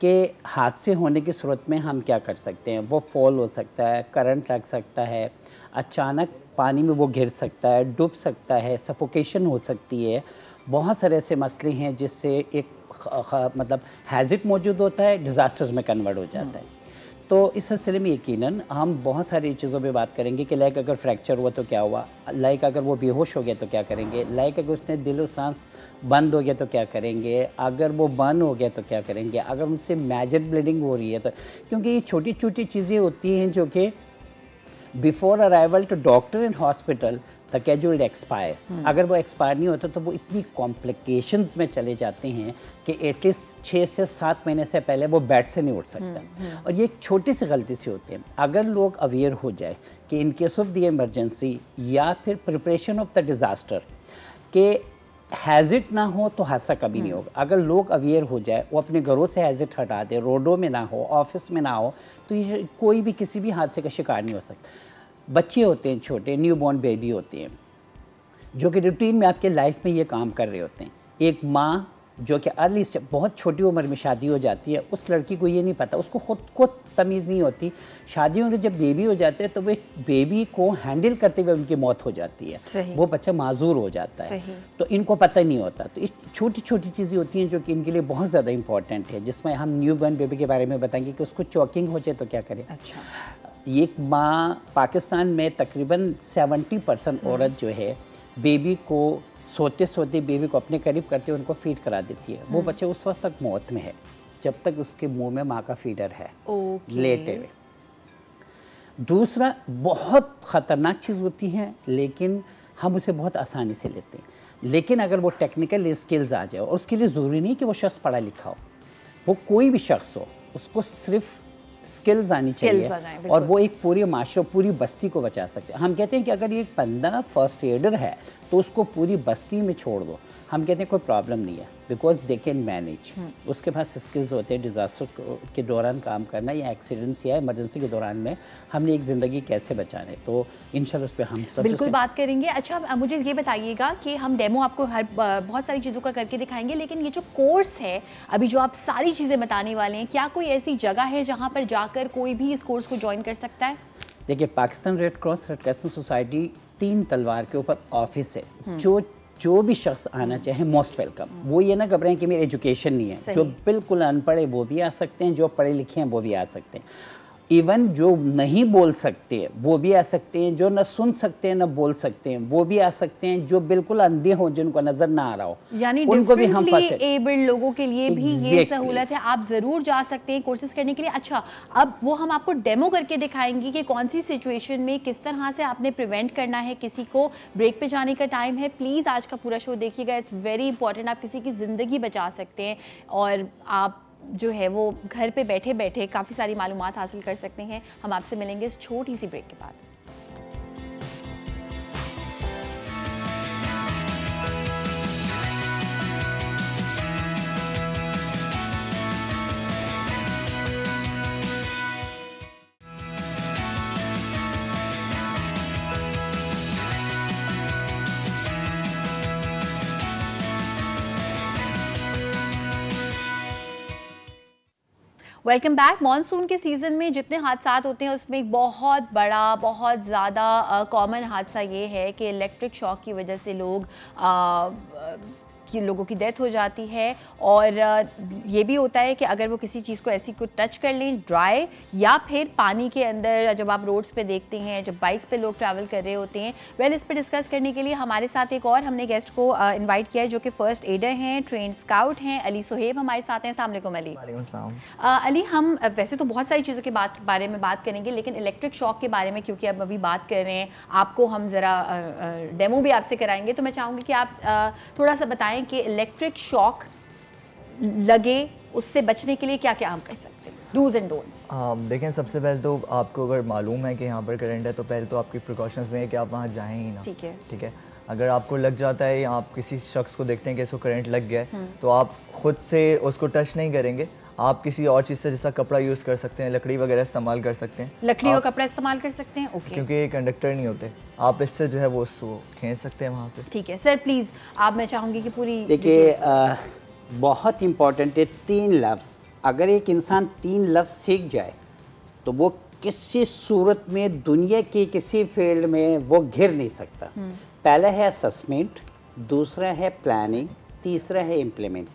कि हादसे होने की सूरत में हम क्या कर सकते हैं। वो फॉल हो सकता है, करंट लग सकता है, अचानक पानी में वो गिर सकता है, डूब सकता है, सफोकेशन हो सकती है। बहुत सारे ऐसे मसले हैं जिससे एक मतलब हैज़िट मौजूद होता है, डिज़ास्टर्स में कन्वर्ट हो जाता है। तो इस सिलसिले में यकीनन हम बहुत सारी चीज़ों पे बात करेंगे कि लाइक अगर फ्रैक्चर हुआ तो क्या हुआ, लाइक अगर वो बेहोश हो गया तो क्या करेंगे, लाइक अगर उसने दिल सांस बंद हो गया तो क्या करेंगे, अगर वो बंद हो गया तो क्या करेंगे, अगर उनसे मेजर ब्लीडिंग हो रही है तो, क्योंकि ये छोटी छोटी चीज़ें होती हैं जो कि before arrival to doctor in hospital the casual expire, अगर वो एक्सपायर नहीं होता तो वो इतनी कॉम्प्लिकेशंस में चले जाते हैं कि एटलीस्ट 6 से 7 महीने से पहले वो बेड से नहीं उठ सकता। और ये एक छोटी सी गलती से होती है। अगर लोग अवेयर हो जाए कि in case of the emergency या फिर प्रिपरेशन ऑफ द डिज़ास्टर के हैजिट ना हो तो हादसा कभी नहीं होगा। अगर लोग अवेयर हो जाए, वो अपने घरों से हैजिट हटा दे, रोडों में ना हो, ऑफिस में ना हो, तो ये कोई भी किसी भी हादसे का शिकार नहीं हो सकता। बच्चे होते हैं छोटे, न्यूबॉर्न बेबी होते हैं, जो कि रूटीन में आपके लाइफ में ये काम कर रहे होते हैं। एक माँ जो कि अर्ली स्टेप, बहुत छोटी उम्र में शादी हो जाती है, उस लड़की को ये नहीं पता, उसको खुद को तमीज़ नहीं होती। शादियों में जब बेबी हो जाते हैं तो वे बेबी को हैंडल करते हुए उनकी मौत हो जाती है, वो बच्चा माजूर हो जाता है, तो इनको पता नहीं होता। तो ये छोटी छोटी चीज़ें होती हैं जो कि इनके लिए बहुत ज़्यादा इंपॉर्टेंट है, जिसमें हम न्यूबॉर्न बेबी के बारे में बताएंगे कि उसको चॉकिंग हो जाए तो क्या करें। अच्छा, एक माँ, पाकिस्तान में तकरीबन 70% औरत जो है बेबी को सोते सोते बेबी को अपने करीब करके उनको फीड करा देती है। वो बच्चे उस वक्त तक मौत में है जब तक उसके मुंह में माँ का फीडर है लेटे हुए। दूसरा, बहुत ख़तरनाक चीज़ होती है लेकिन हम उसे बहुत आसानी से लेते हैं, लेकिन अगर वो टेक्निकल स्किल्स आ जाए, और उसके लिए ज़रूरी नहीं कि वो शख्स पढ़ा लिखा हो, वो कोई भी शख्स हो, उसको सिर्फ स्किल्स आनी चाहिए और वो एक पूरी माशरे, पूरी बस्ती को बचा सकते हैं। हम कहते हैं कि अगर एक बंदा फर्स्ट एडर है तो उसको पूरी बस्ती में छोड़ दो, हम कहते हैं कोई प्रॉब्लम नहीं है, बिकॉज दे कैन मैनेज। उसके पास स्किल्स होते हैं डिज़ास्टर के दौरान काम करना, या एक्सीडेंट्स या इमरजेंसी के दौरान में हमने एक ज़िंदगी कैसे बचाने, तो इंशाल्लाह उस पर हम सब बिल्कुल बात करेंगे। अच्छा, मुझे ये बताइएगा कि हम डेमो आपको बहुत सारी चीज़ों का करके दिखाएंगे, लेकिन ये जो कोर्स है अभी जो आप सारी चीज़ें बताने वाले हैं, क्या कोई ऐसी जगह है जहाँ पर जाकर कोई भी इस कोर्स को ज्वाइन कर सकता है? देखिए, Pakistan red cross red crescent society 3 तलवार के ऊपर ऑफिस है। जो भी शख्स आना चाहे मोस्ट वेलकम। वो ये ना घबराएं कि मेरी एजुकेशन नहीं है, जो बिल्कुल अनपढ़ है वो भी आ सकते हैं, जो पढ़े लिखे हैं वो भी आ सकते हैं, इवन जो नहीं बोल सकते वो भी आ सकते हैं, जो न सुन सकते हैं न बोल सकते हैं वो भी आ सकते हैं, जो बिल्कुल अंधे हों, जिनको नजर ना आ रहा हो, यानी उनको भी हम फर्स्ट एबल्ड लोगों के लिए भी ये सहूलत है, आप जरूर जा सकते हैं कोर्सेज करने के लिए। अच्छा, अब वो हम आपको डेमो करके दिखाएंगे कि कौन सी सिचुएशन में किस तरह से आपने प्रिवेंट करना है किसी को। ब्रेक पे जाने का टाइम है, प्लीज़ आज का पूरा शो देखिएगा, इट्स वेरी इंपॉर्टेंट। आप किसी की ज़िंदगी बचा सकते हैं और आप जो है वो घर पे बैठे बैठे काफ़ी सारी मालूमात हासिल कर सकते हैं। हम आपसे मिलेंगे इस छोटी सी ब्रेक के बाद। Welcome back. मॉनसून के सीज़न में जितने हादसा होते हैं उसमें एक बहुत बड़ा, बहुत ज़्यादा कॉमन हादसा ये है कि इलेक्ट्रिक शॉक की वजह से लोगों की डेथ हो जाती है। और ये भी होता है कि अगर वो किसी चीज़ को ऐसी को टच कर लें, ड्राई या फिर पानी के अंदर, जब आप रोड्स पे देखते हैं, जब बाइक्स पे लोग ट्रैवल कर रहे होते हैं। वेल, इस पे डिस्कस करने के लिए हमारे साथ एक और हमने गेस्ट को इनवाइट किया है जो कि फर्स्ट एडर हैं, ट्रेन स्काउट हैं, अली सुहेब हमारे साथ हैं। अस्सलाम वालेकुम अली। अली, हम वैसे तो बहुत सारी चीज़ों के बारे में बात करेंगे, लेकिन इलेक्ट्रिक शॉक के बारे में क्योंकि अब अभी बात कर रहे हैं, आपको हम ज़रा डेमो भी आपसे कराएंगे, तो मैं चाहूँगी कि आप थोड़ा सा बताएं कि इलेक्ट्रिक शॉक लगे उससे बचने के लिए क्या क्या हम कर सकते हैं, डूज एंड डोंट्स। देखें, सबसे पहले तो आपको अगर मालूम है कि यहाँ पर करंट है तो पहले तो आपकी प्रिकॉशंस में है कि आप वहाँ जाएं ही ना। ठीक है। अगर आपको लग जाता है या आप किसी शख्स को देखते हैं कि इसको करंट लग गया है तो आप खुद से उसको टच नहीं करेंगे, आप किसी और चीज़ से, जैसा कपड़ा यूज़ कर सकते हैं, लकड़ी वगैरह इस्तेमाल कर सकते हैं। लकड़ी और कपड़ा इस्तेमाल कर सकते हैं, ओके। क्योंकि ये कंडक्टर नहीं होते, आप इससे जो है वो उसको खींच सकते हैं वहाँ से। ठीक है सर, प्लीज़ आप, मैं चाहूँगी कि पूरी देखिए, बहुत इम्पॉर्टेंट है 3 लफ्ज़। अगर एक इंसान 3 लफ्ज़ सीख जाए तो वो किसी सूरत में दुनिया के किसी फील्ड में वो घिर नहीं सकता। पहला है असेसमेंट, दूसरा है प्लानिंग, तीसरा है इम्प्लीमेंट।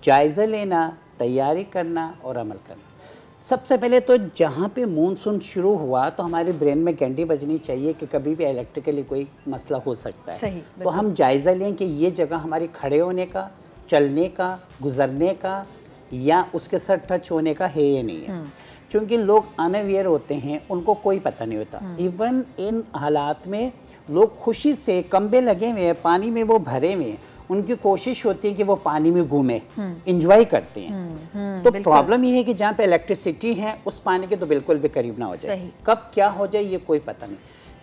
जायज़ा लेना, तैयारी करना और अमल करना। सबसे पहले तो जहाँ पे मानसून शुरू हुआ तो हमारे ब्रेन में घंटी बजनी चाहिए कि कभी भी इलेक्ट्रिकली कोई मसला हो सकता है। तो हम जायज़ा लें कि ये जगह हमारी खड़े होने का, चलने का, गुजरने का या उसके साथ टच होने का है या नहीं है। क्योंकि लोग अनअवेयर होते हैं, उनको कोई पता नहीं होता। इवन इन हालात में लोग खुशी से कंबे लगे हुए हैं, पानी में वो भरे हुए हैं, उनकी कोशिश होती है कि वो पानी में घूमे, इंजॉय करते हैं। तो प्रॉब्लम ये है कि जहाँ पे इलेक्ट्रिसिटी है उस पानी के तो बिल्कुल भी करीब ना हो जाए। कब क्या हो जाए ये कोई पता नहीं।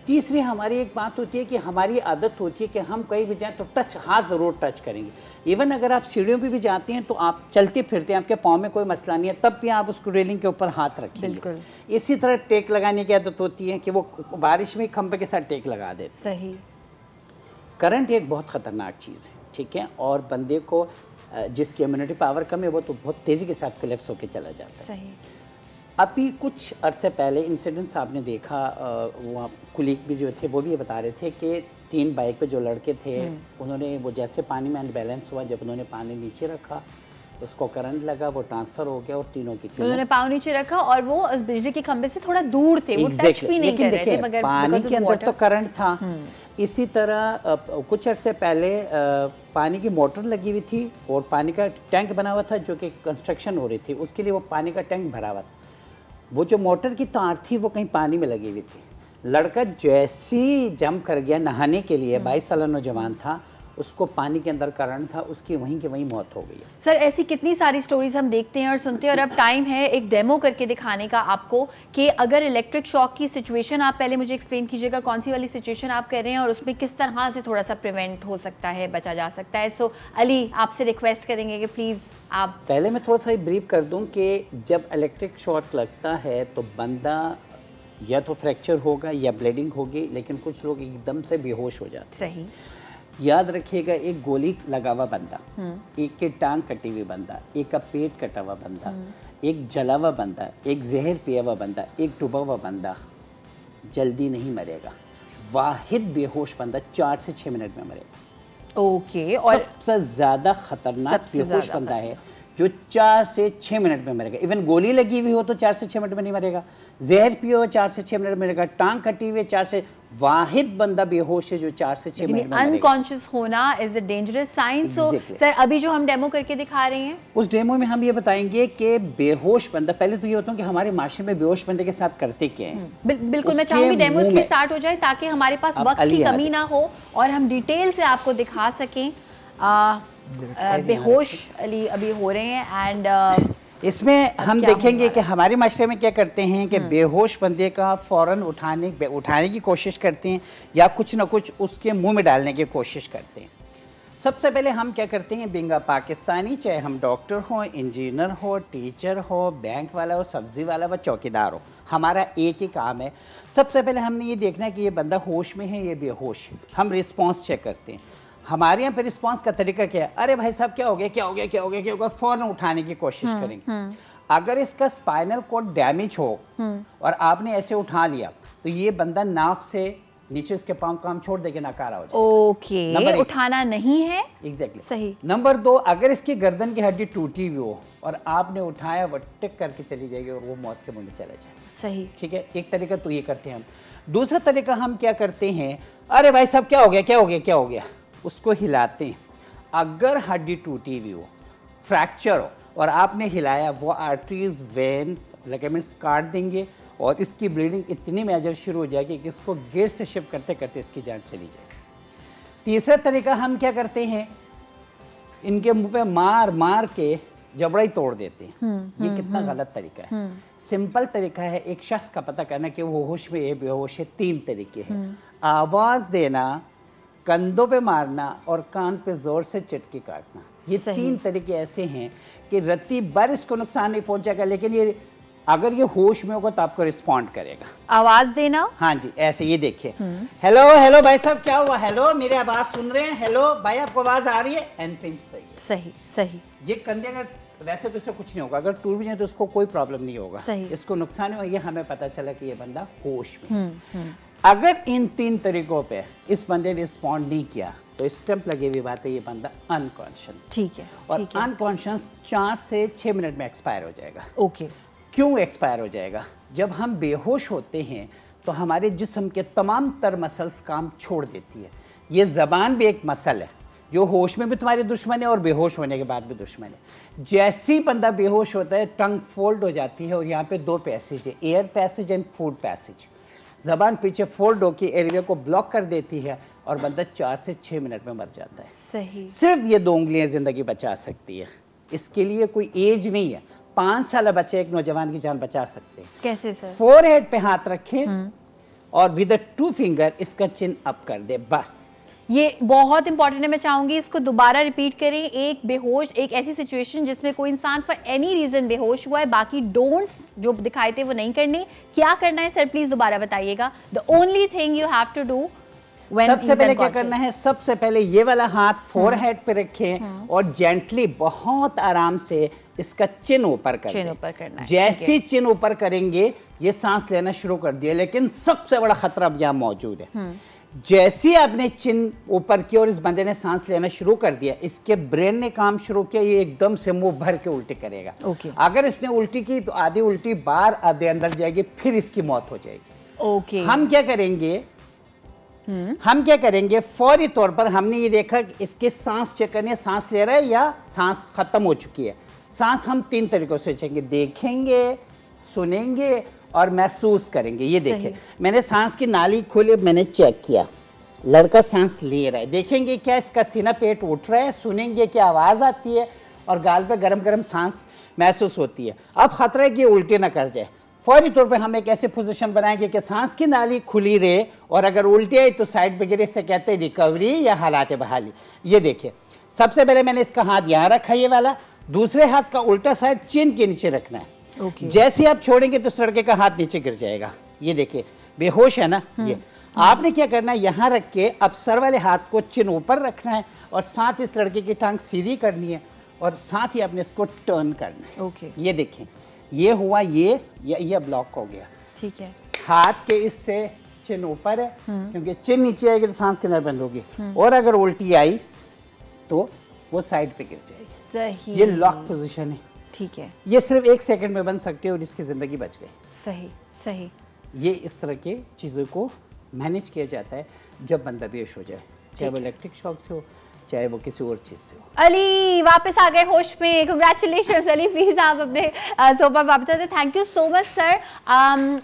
तीसरी हमारी एक बात होती है कि हमारी आदत होती है कि हम कहीं भी जाएं तो हाथ ज़रूर टच करेंगे। इवन अगर आप सीढ़ियों पे भी जाते हैं तो आप चलते फिरते हैं, आपके पाँव में कोई मसला नहीं है, तब भी आप उसको रेलिंग के ऊपर हाथ रखेंगे। बिल्कुल। इसी तरह टेक लगाने की आदत होती है कि वो बारिश में खंभे के साथ टेक लगा देते। सही। करंट एक बहुत ख़तरनाक चीज़ है, ठीक है, और बंदे को जिसकी इम्यूनिटी पावर कम है वो तो बहुत तेज़ी के साथ कोलैप्स होकर चला जाता है। सही। अभी कुछ अरसे पहले इंसिडेंट्स आपने देखा, वो कुलीग भी जो थे वो भी ये बता रहे थे कि 3 बाइक पे जो लड़के थे उन्होंने वो जैसे पानी में अनबैलेंस हुआ, जब उन्होंने पानी नीचे रखा उसको करंट लगा, वो ट्रांसफ़र हो गया और तीनों की उन्होंने पाँव नीचे रखा और वो उस बिजली के खंभे से थोड़ा दूर थे, वो टच भी नहीं कर रहे थे, मगर पानी के अंदर तो करंट था। इसी तरह कुछ अरसे पहले पानी की मोटर लगी हुई थी और पानी का टैंक बना हुआ था जो कि कंस्ट्रक्शन हो रही थी, उसके लिए वो पानी का टैंक भरा हुआ था। वो जो मोटर की तार थी वो कहीं पानी में लगी हुई थी। लड़का जैसी जंप कर गया नहाने के लिए, 22 साल नौजवान था, उसको पानी के अंदर करंट था, उसकी वहीं के वहीं मौत हो गई। सर ऐसी कितनी सारी स्टोरीज हम देखते हैं और सुनते हैं, और अब टाइम है एक डेमो करके दिखाने का आपको कि अगर इलेक्ट्रिक शॉक की सिचुएशन, आप पहले मुझे एक्सप्लेन कीजिएगा कौन सी वाली सिचुएशन आप कह रहे हैं और उसमें किस तरह से थोड़ा सा प्रिवेंट हो सकता है, बचा जा सकता है। सो अली, आपसे रिक्वेस्ट करेंगे कि प्लीज़ आप पहले मैं थोड़ा सा ब्रीफ कर दूं कि जब इलेक्ट्रिक शॉक लगता है तो बंदा या तो फ्रैक्चर होगा या ब्लीडिंग होगी, लेकिन कुछ लोग एकदम से बेहोश हो जाते। सही। याद रखिएगा, एक गोली लगा हुआ बंदा, एक के टांग कटी हुई बंदा, एक का पेट कटा हुआ बंदा, एक जला हुआ बंदा, एक जहर पिया हुआ बंदा, एक डूबा हुआ बंदा जल्दी नहीं मरेगा। वाहिद बेहोश बंदा 4 से 6 मिनट में मरेगा। ओके। और सबसे ज़्यादा खतरनाक बेहोश बंदा है जो 4 से 6 मिनट में मरेगा। इवन गोली लगी हुई हो तो 4 से 6 मिनट में नहीं मरेगा, जहर पियो 4 से 6 मिनट में मरेगा, टांग कटी हुई 4 से, वाहिद बंदा बेहोश है जो 4 से 6 मिनट में मरेगा। अनकॉन्शियस होना is a dangerous sign. So sir अभी जो हम डेमो करके दिखा रहे हैं, उस डेमो में हम ये बताएंगे कि बेहोश बंदा, पहले तो ये बताऊं कि हमारे माशरे में बेहोश बंदे के साथ करते क्या हैं। बिल्कुल मैं चाहूंगी डेमो इसलिए स्टार्ट हो जाए ताकि हमारे पास वक्त की कमी ना हो और हम डिटेल से आपको दिखा सकें। बेहोश अली अभी हो रहे हैं एंड इसमें हम देखेंगे कि हमारे माशरे में क्या करते हैं कि बेहोश बंदे का फ़ौरन उठाने की कोशिश करते हैं या कुछ ना कुछ उसके मुंह में डालने की कोशिश करते हैं। सबसे पहले हम क्या करते हैं, बिंगा पाकिस्तानी, चाहे हम डॉक्टर हो, इंजीनियर हो, टीचर हो, बैंक वाला हो, सब्जी वाला हो, चौकीदार हो, हमारा एक ही काम है। सबसे पहले हमने ये देखना है कि ये बंदा होश में है, ये बेहोश है। हम रिस्पॉन्स चेक करते हैं। हमारे यहाँ पे रिस्पांस का तरीका क्या है, अरे भाई साहब क्या हो गया क्या हो गया क्या हो गया क्या हो गया, फौरन उठाने की कोशिश करेंगे। अगर इसका स्पाइनल कॉर्ड डैमेज हो और आपने ऐसे उठा लिया तो ये बंदा नाक से नीचे इसके पांव काम छोड़ देके नकारा हो जाएगा। ओके, उठाना नहीं है। एग्जैक्टली सही। नंबर 2, अगर इसकी गर्दन की हड्डी टूटी हुई हो और आपने उठाया, वो टिक करके चली जाएगी और वो मौत के मुंह में चला जाएगा। सही। ठीक है, एक तरीका तो ये करते हैं हम। दूसरा तरीका हम क्या करते हैं, अरे भाई साहब क्या हो गया क्या हो गया क्या हो गया, उसको हिलाते हैं। अगर हड्डी टूटी हुई हो, फ्रैक्चर हो और आपने हिलाया, वो आर्टरीज, वेन्स, लिगामेंट्स काट देंगे और इसकी ब्लीडिंग इतनी मेजर शुरू हो जाएगी कि इसको गेट से शिफ्ट करते करते इसकी जान चली जाएगी। तीसरा तरीका हम क्या करते हैं, इनके मुंह पे मार मार के जबड़ा ही तोड़ देते हैं। ये कितना गलत तरीका है। सिंपल तरीका है एक शख्स का पता करना कि वो होश में है बेहोश है। 3 तरीके हैं, आवाज़ देना, कंधों पे मारना और कान पे जोर से चटकी काटना। ये 3 तरीके ऐसे हैं कि रत्ती भर इसको नुकसान नहीं पहुंचेगा, लेकिन ये अगर ये होश में होगा तो आपको रिस्पॉन्ड करेगा। आवाज देना, हाँ जी, ऐसे ये देखिए, हेलो हेलो भाई साहब क्या हुआ, हेलो मेरी आवाज सुन रहे हैं, हेलो भाई आपको आवाज आ रही है, एंड पिंच। सही सही। ये कंधे अगर वैसे तो इससे कुछ नहीं होगा, अगर टूट भी जाए तो उसको कोई प्रॉब्लम नहीं होगा, इसको नुकसान नहीं होगा। ये हमें पता चला कि ये बंदा होश में। अगर इन 3 तरीकों पे इस बंदे ने रिस्पॉन्ड नहीं किया तो स्टैंप लगे हुई बात है, ये बंदा अनकॉन्शियस। ठीक है। और अनकॉन्शियस 4 से 6 मिनट में एक्सपायर हो जाएगा। ओके। क्यों एक्सपायर हो जाएगा? जब हम बेहोश होते हैं तो हमारे जिस्म के तमाम तर मसल्स काम छोड़ देती है। ये ज़बान भी एक मसल है जो होश में भी तुम्हारी दुश्मन है और बेहोश होने के बाद भी दुश्मन है। जैसे ही बंदा बेहोश होता है टंग फोल्ड हो जाती है और यहाँ पे 2 पैसेज है, air passage and food passage. ज़बान पीछे फोल्ड होकर एरिया को ब्लॉक कर देती है और बंदा 4 से 6 मिनट में मर जाता है। सही। सिर्फ ये 2 उंगलियां ज़िंदगी बचा सकती है। इसके लिए कोई एज नहीं है। 5 साल बच्चे एक नौजवान की जान बचा सकते हैं। कैसे सर? फोरहेड पे हाथ रखें, और विद 2 फिंगर इसका चिन अप कर दे, बस। ये बहुत इंपॉर्टेंट है, मैं चाहूंगी इसको दोबारा रिपीट करें। एक बेहोश, एक ऐसी सिचुएशन जिसमें कोई इंसान फॉर एनी रीजन बेहोश हुआ है, बाकी डोंट्स जो दिखाए थे वो नहीं करने, क्या करना है सर प्लीज दोबारा बताइएगा। The only thing you have to do, सबसे पहले क्या करना है, सबसे पहले ये वाला हाथ फोरहेड पे रखें और जेंटली बहुत आराम से इसका चिन ऊपर कर चिन ऊपर करना है। जैसे चिन ऊपर करेंगे ये सांस लेना शुरू कर दिया, लेकिन सबसे बड़ा खतरा अब यहाँ मौजूद है। जैसे आपने चिन ऊपर किया और इस बंदे ने सांस लेना शुरू कर दिया, इसके ब्रेन ने काम शुरू किया, ये एकदम से मुंह भर के उल्टी करेगा। अगर इसने उल्टी की तो आधी उल्टी बार आधे अंदर जाएगी, फिर इसकी मौत हो जाएगी। हम क्या करेंगे, फौरी तौर पर हमने ये देखा कि इसके सांस चेक करनी है, सांस ले रहा है या सांस खत्म हो चुकी है। सांस हम 3 तरीकों से चेकेंगे, देखेंगे, सुनेंगे और महसूस करेंगे। ये देखें, मैंने सांस की नाली खोली, मैंने चेक किया, लड़का सांस ले रहा है। देखेंगे क्या इसका सीना पेट उठ रहा है, सुनेंगे क्या आवाज़ आती है और गाल पे गरम गरम सांस महसूस होती है। अब खतरा है कि उल्टी ना कर जाए। फौरी तौर पे हम एक ऐसी पोजीशन बनाएंगे कि सांस की नाली खुली रहे और अगर उल्टी आई तो साइड पे गिरे, से कहते हैं रिकवरी या हालात बहाली। ये देखिए, सबसे पहले मैंने इसका हाथ यहाँ रखा, ये वाला, दूसरे हाथ का उल्टा साइड चिन के नीचे रखना है। जैसे आप छोड़ेंगे तो इस लड़के का हाथ नीचे गिर जाएगा। ये देखिए, बेहोश है ना ये। आपने क्या करना है, यहाँ रख के अब सर वाले हाथ को चिन ऊपर रखना है और साथ इस लड़के की टांग सीधी करनी है और साथ ही आपने इसको टर्न करना है। ये देखें, ये हुआ, ये ब्लॉक हो गया। ठीक है, हाथ के इससे चिन ऊपर है, क्योंकि चिन नीचे आएगी तो सांस किधर बंद होगी, और अगर उल्टी आई तो वो साइड पे गिर जाएगी। सही, ये लॉक पोजीशन है। ठीक है, ये सिर्फ 1 सेकंड में बन सकती है और इसकी जिंदगी बच गई। सही सही। ये इस तरह के चीज़ों को मैनेज किया जाता है जब बंदा बेहोश हो जाए, चाहे वो इलेक्ट्रिक शॉक से हो, चाहे वो किसी और चीज से हो। अली वापस आ गए होश में, कांग्रेचुलेशंस अली, प्लीज आप अपने सोफा वापस आते। Thank you so much sir.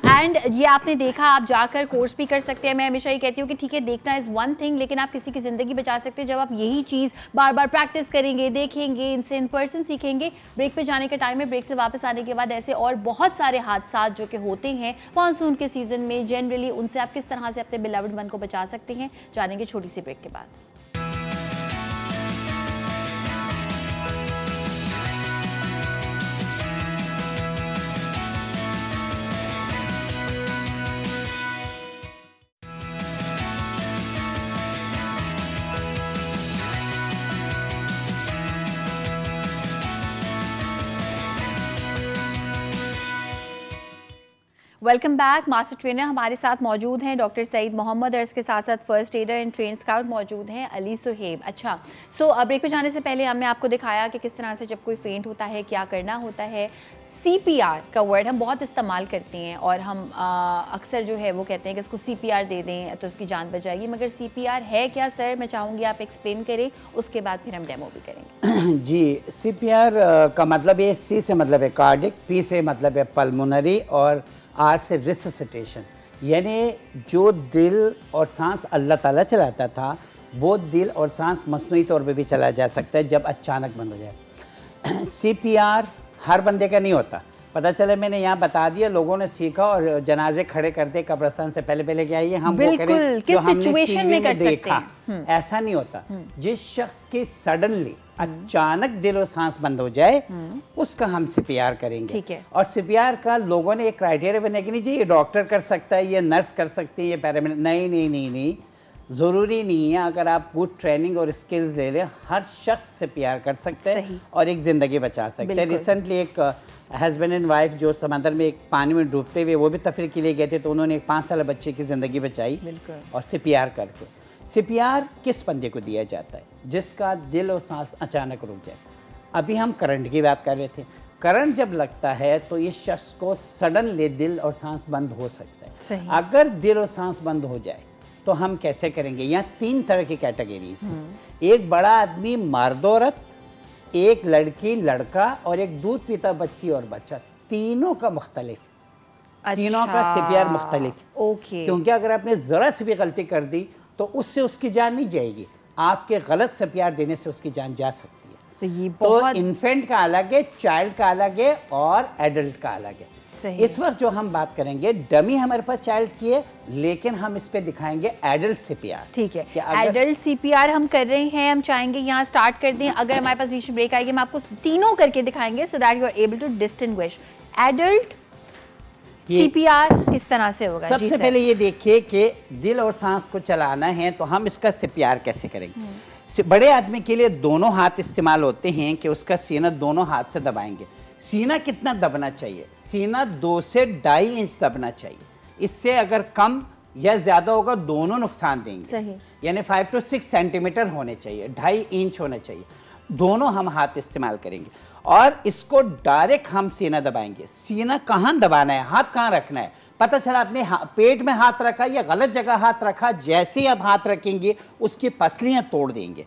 And ये आपने देखा, आप जाकर कोर्स भी कर सकते हैं। मैं हमेशा ये कहती हूँ कि ठीक है, देखना इज वन थिंग, लेकिन आप किसी की जिंदगी बचा सकते हैं जब आप यही चीज बार बार प्रैक्टिस करेंगे, देखेंगे, इनसे इन पर्सन सीखेंगे। ब्रेक पे जाने का टाइम है, ब्रेक से वापस आने के बाद ऐसे और बहुत सारे हादसा जो कि होते हैं मानसून के सीजन में जनरली, उनसे आप किस तरह से अपने बिलवड वन को बचा सकते हैं, जानेंगे छोटी सी ब्रेक के बाद। Welcome back. मास्टर ट्रेनर हमारे साथ मौजूद हैं डॉक्टर सईद मोहम्मद और इसके साथ साथ first adder and train scout मौजूद हैं अली सुहेब। अच्छा, सो ब्रेक पे जाने से पहले हमने आपको दिखाया कि किस तरह से जब कोई फेंट होता है क्या करना होता है। CPR का वर्ड हम बहुत इस्तेमाल करते हैं और हम अक्सर जो है वो कहते हैं कि इसको CPR दे दें तो उसकी जान बच जाएगी, मगर CPR है क्या सर? मैं चाहूँगी आप एक्सप्लेन करें, उसके बाद फिर हम डेमो भी करेंगे। जी, CPR का मतलब है, C से मतलब है कार्डिक, P से मतलब है पल्मोनरी और R से रिससिटेशन, यानी जो दिल और सांस अल्लाह ताला चलाता था वो दिल और सांस मसनूई तौर पे भी चला जा सकता है जब अचानक बंद हो जाए। CPR हर बंदे का नहीं होता। पता चले मैंने यहाँ बता दिया, लोगों ने सीखा और जनाजे खड़े करते कब्रिस्तान से पहले कि आइए हम वो करें जो हमने टीवी में देखा। ऐसा नहीं होता। जिस शख्स की सडनली अचानक दिल और सांस बंद हो जाए उसका हम CPR करेंगे। और CPR का लोगों ने एक क्राइटेरिया बनाया कि नहीं जी ये डॉक्टर कर सकता है, ये नर्स कर सकती है, ये पैरामेडिक, नहीं, ज़रूरी नहीं है। अगर आप गुड ट्रेनिंग और स्किल्स ले लें, हर शख्स CPR कर सकते हैं और एक ज़िंदगी बचा सकते हैं। रिसेंटली एक हस्बैंड एंड वाइफ जो समंदर में एक पानी में डूबते हुए वो भी तफरीह के लिए गए थे, तो उन्होंने एक 5 साल बच्चे की ज़िंदगी बचाई और CPR करके। CPR किस बंदे को दिया जाता है? जिसका दिल और सांस अचानक रुक जाए। अभी हम करंट की बात कर रहे थे। करंट जब लगता है तो इस शख्स को सडनली दिल और सांस बंद हो सकता है। अगर दिल और सांस बंद हो जाए तो हम कैसे करेंगे? यहाँ 3 तरह की कैटेगरीज हैं। एक बड़ा आदमी मर्द औरत, एक लड़की लड़का और एक दूध पीता बच्ची और बच्चा, तीनों का मुख्तलिफ। तीनों का CPR मुख्तलिफ। क्योंकि अगर आपने ज़रा सी भी गलती कर दी तो उससे उसकी जान नहीं जाएगी, आपके गलत CPR देने से उसकी जान जा सकती है। तो इन्फेंट का अलग है, चाइल्ड का अलग है और एडल्ट का अलग है। इस वक्त जो हम बात करेंगे डमी हमारे पास चाइल्ड की है, लेकिन हम इस पे दिखाएंगे एडल्ट सीपीआर। ठीक है, एडल्ट सीपीआर हम कर रहे हैं, हम चाहेंगे यहाँ स्टार्ट कर दें। अगर हमारे पास बीच में ब्रेक आएगी, हम आपको तीनों करके दिखाएंगे so that you are able to distinguish adult CPR किस तरह से होगा। सबसे पहले ये देखिए कि दिल और सांस को चलाना है तो हम इसका सीपीआर कैसे करेंगे। बड़े आदमी के लिए दोनों हाथ इस्तेमाल होते हैं कि उसका सीना दोनों हाथ से दबाएंगे। सीना कितना दबना चाहिए? सीना 2 से 2.5 इंच दबना चाहिए। इससे अगर कम या ज्यादा होगा दोनों नुकसान देंगे। यानी 5 to 6 सेंटीमीटर होने चाहिए, 2.5 इंच होने चाहिए। दोनों हम हाथ इस्तेमाल करेंगे और इसको डायरेक्ट हम सीना दबाएंगे। सीना कहाँ दबाना है, हाथ कहाँ रखना है? पता चला आपने पेट में हाथ रखा या गलत जगह हाथ रखा, जैसे ही आप हाथ रखेंगे उसकी पसलियां तोड़ देंगे।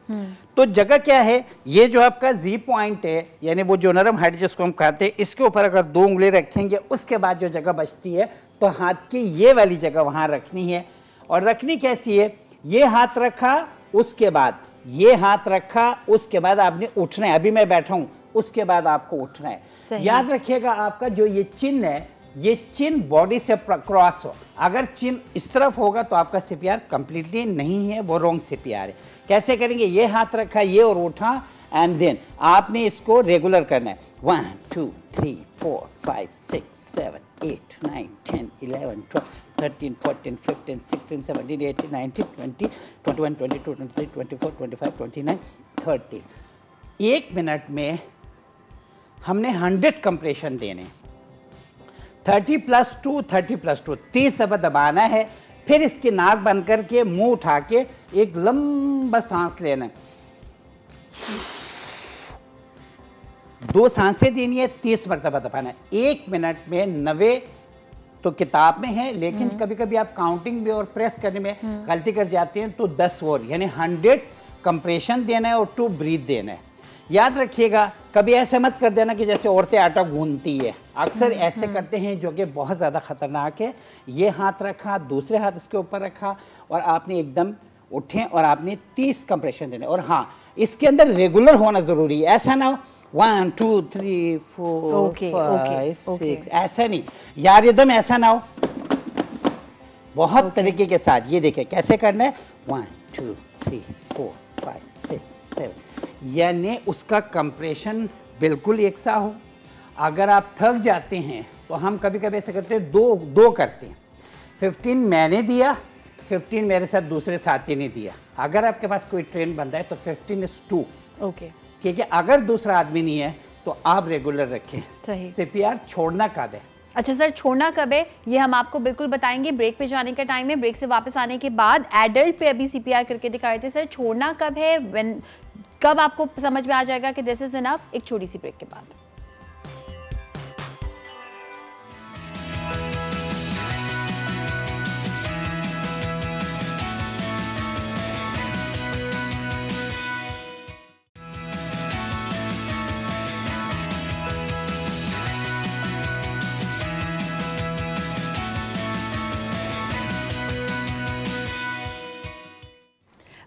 तो जगह क्या है? ये जो आपका जी पॉइंट है, यानी वो जो नरम हेड जिसको हम कहते हैं, इसके ऊपर अगर 2 उंगली रखेंगे उसके बाद जो जगह बचती है तो हाथ की ये वाली जगह वहां रखनी है। और रखनी कैसी है? ये हाथ रखा, उसके बाद ये हाथ रखा, उसके बाद आपने उठना है। अभी मैं बैठा हूं, उसके बाद आपको उठना है। याद रखिएगा आपका जो ये चिन्ह है, ये चिन्ह बॉडी से क्रॉस हो। अगर चिन्ह इस तरफ होगा तो आपका सीपीआर कंप्लीटली नहीं है, वो रॉन्ग सीपीआर है। कैसे करेंगे? ये हाथ रखा, ये और उठा, एंड देन आपने इसको रेगुलर करना है। 1 2 3 4 5 6 7 8 9 10 11 12 13 14 15 16 17 18 19 20 21 22 23 24 25 29 30। 1 मिनट में हमने 100 कंप्रेशन देने। 30 + 2 30 + 2 30 दफा दबाना है। फिर इसकी नाक बंद करके मुंह उठा के एक लंबा सांस लेना है। 2 सांसें देनी है, 30 मरतबा दबाना है। 1 मिनट में 90 तो किताब में है, लेकिन कभी कभी आप काउंटिंग में और प्रेस करने में गलती कर जाते हैं तो 10 और, यानी 100 कंप्रेशन देना है और 2 ब्रीथ देना है। याद रखिएगा, कभी ऐसे मत कर देना कि जैसे औरतें आटा गूंथती है। अक्सर ऐसे करते हैं जो कि बहुत ज़्यादा ख़तरनाक है। ये हाथ रखा, दूसरे हाथ इसके ऊपर रखा और आपने एकदम उठें और आपने 30 कंप्रेशन देने। और हाँ, इसके अंदर रेगुलर होना ज़रूरी है। ऐसा ना हो 1 2 3 4 5 6, ऐसा नहीं यार, एकदम ऐसा ना हो। बहुत तरीके के साथ ये देखें कैसे करना है। 1 2 3 4 5 6 7, यानी उसका कंप्रेशन बिल्कुल एक सा हो। अगर आप थक जाते हैं तो हम कभी कभी ऐसे करते हैं, दो करते हैं। 15 मैंने दिया, 15 मेरे साथ दूसरे साथी ने दिया। अगर आपके पास कोई ट्रेन बंदा है तो 15:2। ओके, क्योंकि अगर दूसरा आदमी नहीं है तो आप रेगुलर रखें। सीपीआर छोड़ना कब है? अच्छा सर, छोड़ना कब है ये हम आपको बिल्कुल बताएंगे। ब्रेक पे जाने का टाइम है, ब्रेक से वापस आने के बाद एडल्ट पे अभी सीपीआर करके दिखा रहे थे सर। छोड़ना कब है, कब आपको समझ में आ जाएगा कि दिस इज इनफ? एक छोटी सी ब्रेक के बाद।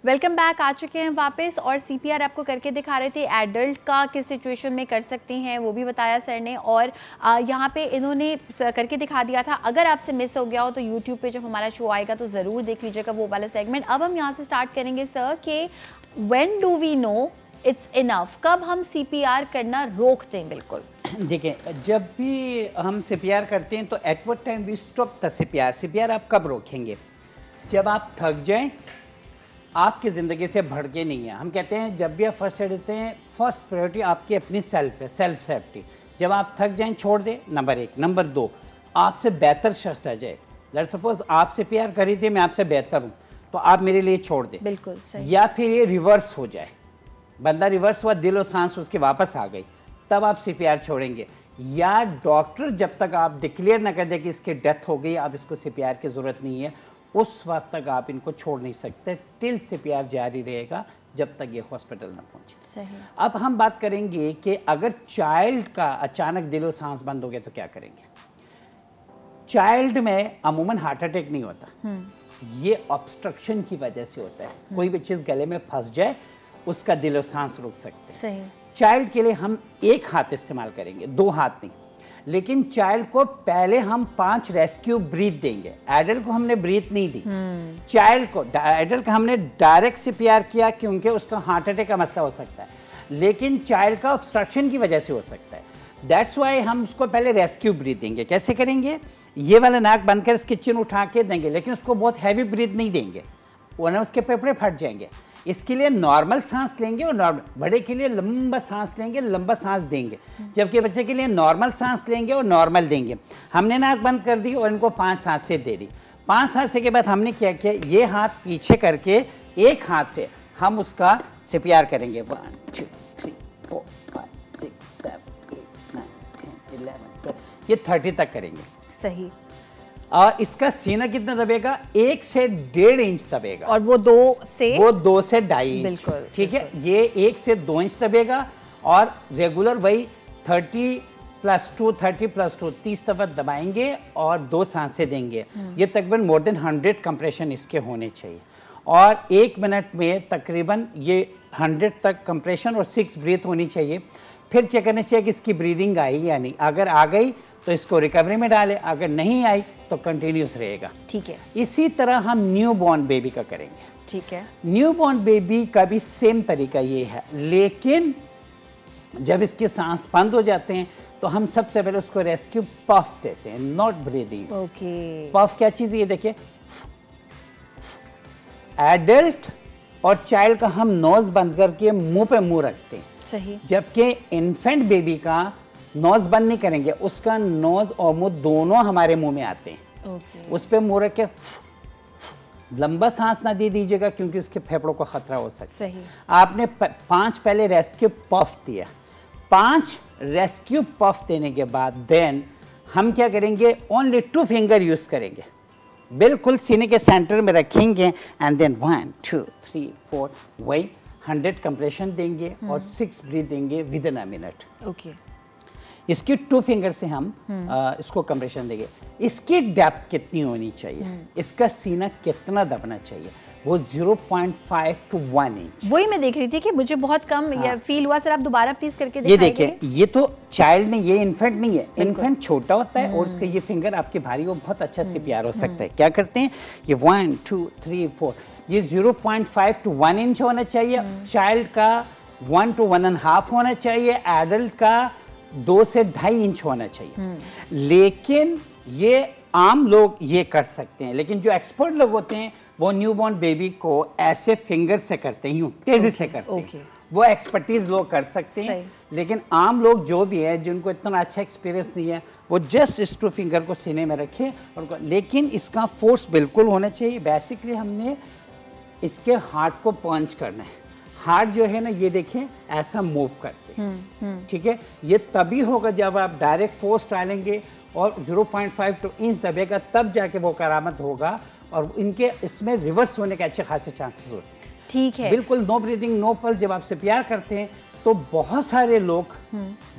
वेलकम बैक, आ चुके हैं वापस और सीपीआर आपको करके दिखा रहे थे। एडल्ट का किस सिचुएशन में कर सकते हैं वो भी बताया सर ने, और यहाँ पे इन्होंने करके दिखा दिया था। अगर आपसे मिस हो गया हो तो यूट्यूब पे जब हमारा शो आएगा तो ज़रूर देख लीजिएगा वो वाला सेगमेंट। अब हम यहाँ से स्टार्ट करेंगे सर कि when do we know it's enough, कब हम सीपीआर करना रोक दें? बिल्कुल देखिए, जब भी हम सीपीआर करते हैं तो at what time we stop the CPR. CPR आप कब रोकेंगे? जब आप थक जाएं, आपकी ज़िंदगी से भड़के नहीं है। हम कहते हैं जब भी आप फर्स्ट एड देते हैं, फर्स्ट प्रायोरिटी आपकी अपनी सेल्फ है, सेल्फ सेफ्टी। जब आप थक जाएं छोड़ दें, नंबर 1। नंबर 2, आपसे बेहतर शख्स आ जाए। लेट्स सपोज आपसे प्यार करी थी, मैं आपसे बेहतर हूँ, तो आप मेरे लिए छोड़ दें। बिल्कुल सही। या फिर ये रिवर्स हो जाए, बंदा रिवर्स हुआ, दिल और सांस उसकी वापस आ गई, तब आप सीपीआर छोड़ेंगे। या डॉक्टर जब तक आप डिक्लेयर ना कर दे कि इसकी डेथ हो गई, आप इसको सीपीआर की ज़रूरत नहीं है, उस वक्त तक आप इनको छोड़ नहीं सकते। टिल सीपीआर जारी रहेगा जब तक ये हॉस्पिटल ना पहुंचे। सही। अब हम बात करेंगे कि अगर चाइल्ड का अचानक दिलो सांस बंद हो गया तो क्या करेंगे। चाइल्ड में अमूमन हार्ट अटैक नहीं होता, ये ऑब्स्ट्रक्शन की वजह से होता है। कोई भी चीज़ गले में फंस जाए उसका दिलो सांस रुक सकते हैं। सही। चाइल्ड के लिए हम एक हाथ इस्तेमाल करेंगे, 2 हाथ नहीं। लेकिन चाइल्ड को पहले हम 5 रेस्क्यू ब्रीथ देंगे। एडल्ट को हमने ब्रीथ नहीं दी, चाइल्ड को, एडल्ट का हमने डायरेक्ट CPR किया क्योंकि उसका हार्ट अटैक का मसला हो सकता है, लेकिन चाइल्ड का ऑब्स्ट्रक्शन की वजह से हो सकता है। दैट्स वाई हम उसको पहले रेस्क्यू ब्रीथ देंगे। कैसे करेंगे? ये वाला नाक बंद कर इसकी चिन उठा के देंगे, लेकिन उसको बहुत हैवी ब्रीथ नहीं देंगे वरना उसके फेफड़े फट जाएंगे। इसके लिए नॉर्मल सांस लेंगे और नॉर्मल, बड़े के लिए लंबा सांस लेंगे, लंबा सांस देंगे, जबकि बच्चे के लिए नॉर्मल सांस लेंगे और नॉर्मल देंगे। हमने नाक बंद कर दी और इनको 5 सांसें दे दी। 5 सांसें के बाद हमने क्या किया, ये हाथ पीछे करके एक हाथ से हम उसका CPR करेंगे। 1 2 3 4 5 6 7 8 9 10 11 12, ये 30 तक करेंगे। सही। और इसका सीना कितना दबेगा? 1 से 1.5 इंच दबेगा। और वो 2 से 2.5 इंच। बिल्कुल, ठीक है, ये 1 से 2 इंच दबेगा और रेगुलर वही 30 + 2 30 + 2 30 दफा दबाएंगे और 2 सांसें देंगे। ये तकरीबन मोर देन 100 कंप्रेशन इसके होने चाहिए और 1 मिनट में तकरीबन ये 100 तक कंप्रेशन और 6 ब्रीथ होनी चाहिए। फिर चेक करना चाहिए कि इसकी ब्रीदिंग आई या नहीं। अगर आ गई तो इसको रिकवरी में डालें, अगर नहीं आई तो कंटिन्यूस रहेगा। ठीक है। इसी तरह हम न्यू बॉर्न बेबी का करेंगे। ठीक है। न्यू बॉर्न बेबी का भी सेम तरीका ये है, लेकिन जब इसके सांस बंद हो जाते हैं तो हम सबसे पहले उसको रेस्क्यू पफ देते हैं, नॉट ब्रीदिंग। ओके। पफ क्या चीज़? ये देखिए, एडल्ट और चाइल्ड का हम नोज बंद करके मुंह पे मुंह रखते हैं। सही। जबकि इन्फेंट बेबी का नोज बंद नहीं करेंगे, उसका नोज और मुंह दोनों हमारे मुंह में आते हैं। उस पे मुंह रख के लंबा सांस ना दे दीजिएगा क्योंकि उसके फेफड़ों को खतरा हो सकता है। सही। आपने 5 पहले रेस्क्यू पफ दिया, 5 रेस्क्यू पफ देने के बाद देन हम क्या करेंगे, ओनली 2 फिंगर यूज करेंगे, बिल्कुल सीने के सेंटर में रखेंगे एंड देन 1 2 3 4 वही 100 कंप्रेशन देंगे और 6 ब्रीथ देंगे विदिन अ मिनट। ओके। इसकी 2 फिंगर से हम इसको कंप्रेशन देंगे। इसकी डेप्थ कितनी होनी चाहिए, इसका सीना कितना दबना चाहिए, वो 0.5 to 1 इंच। वही मैं देख रही थी कि मुझे बहुत कम फील हुआ। सर आप दोबारा प्लीज करके ये देखिए, ये तो चाइल्ड नहीं, ये इन्फेंट नहीं है। इन्फेंट छोटा होता है और उसका ये फिंगर आपके भारी, वो बहुत अच्छा CPR हो सकता है। क्या करते हैं, ये 1 2 3 4, ये 0.5 to 1 इंच होना चाहिए। चाइल्ड का 1 to 1.5 होना चाहिए, एडल्ट का 2 से 2.5 इंच होना चाहिए। लेकिन ये आम लोग ये कर सकते हैं, लेकिन जो एक्सपर्ट लोग होते हैं वो न्यूबॉर्न बेबी को ऐसे फिंगर से करते हैं, यूं तेजी से करते हैं। वो एक्सपर्टीज लोग कर सकते हैं, लेकिन आम लोग जो भी है जिनको इतना अच्छा एक्सपीरियंस नहीं है वो जस्ट इस 2 फिंगर को सीने में रखें और, लेकिन इसका फोर्स बिल्कुल होना चाहिए। बेसिकली हमने इसके हार्ट को पंच करना है। हार्ट जो है ना, ये देखें ऐसा मूव करते हैं। ठीक है, ये तभी होगा जब आप डायरेक्ट फोर्स डालेंगे और 0.5 to इंच दबेगा, तब जाके वो करामत होगा और इनके इसमें रिवर्स होने के अच्छे खासे चांसेस होते हैं। ठीक है। बिल्कुल नो ब्रीदिंग नो पल्स जब आप CPR करते हैं तो बहुत सारे लोग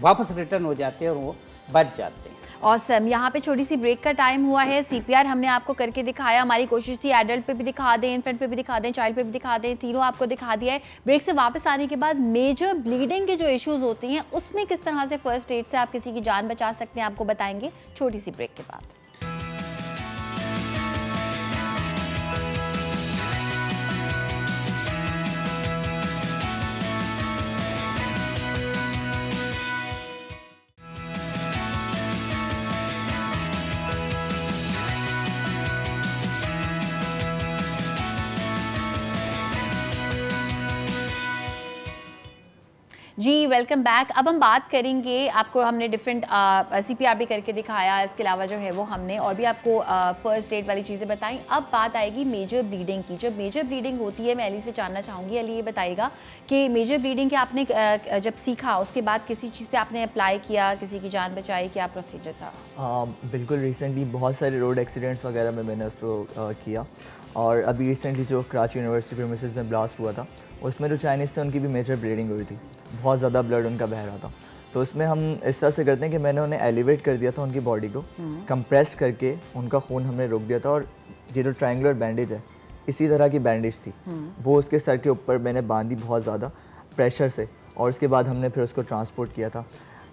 वापस रिटर्न हो जाते हैं और वो बच जाते हैं। ऑसम। यहाँ पे छोटी सी ब्रेक का टाइम हुआ है। CPR हमने आपको करके दिखाया। हमारी कोशिश थी एडल्ट पे भी दिखा दें, इन्फेंट पे भी दिखा दें, चाइल्ड पे भी दिखा दें, तीनों आपको दिखा दिया है। ब्रेक से वापस आने के बाद मेजर ब्लीडिंग के जो इश्यूज होती हैं उसमें किस तरह से फर्स्ट एड से आप किसी की जान बचा सकते हैं आपको बताएंगे छोटी सी ब्रेक के बाद। जी वेलकम बैक। अब हम बात करेंगे, आपको हमने डिफरेंट CPR भी करके दिखाया, इसके अलावा जो है वो हमने और भी आपको फर्स्ट एड वाली चीज़ें बताई। अब बात आएगी मेजर ब्लीडिंग की। जब मेजर ब्लीडिंग होती है, मैं अली से जानना चाहूँगी, अली ये बताइएगा कि मेजर ब्लीडिंग के आपने जब सीखा उसके बाद किसी चीज़ पे आपने अप्लाई किया, किसी की जान बचाई, क्या प्रोसीजर था? बिल्कुल, रिसेंटली बहुत सारे रोड एक्सीडेंट्स वगैरह में मैंने उसको किया और अभी रिसेंटली जो कराची यूनिवर्सिटी प्रीमिसेस में ब्लास्ट हुआ था उसमें जो चाइनीज़ थे उनकी भी मेजर ब्लीडिंग हुई थी, बहुत ज़्यादा ब्लड उनका बह रहा था। तो उसमें हम इस तरह से करते हैं कि मैंने उन्हें एलिवेट कर दिया था, उनकी बॉडी को कंप्रेस करके उनका खून हमने रोक दिया था और ये जो ट्रायंगुलर बैंडेज है इसी तरह की बैंडेज थी, वो उसके सर के ऊपर मैंने बांधी बहुत ज़्यादा प्रेशर से और उसके बाद हमने फिर उसको ट्रांसपोर्ट किया था।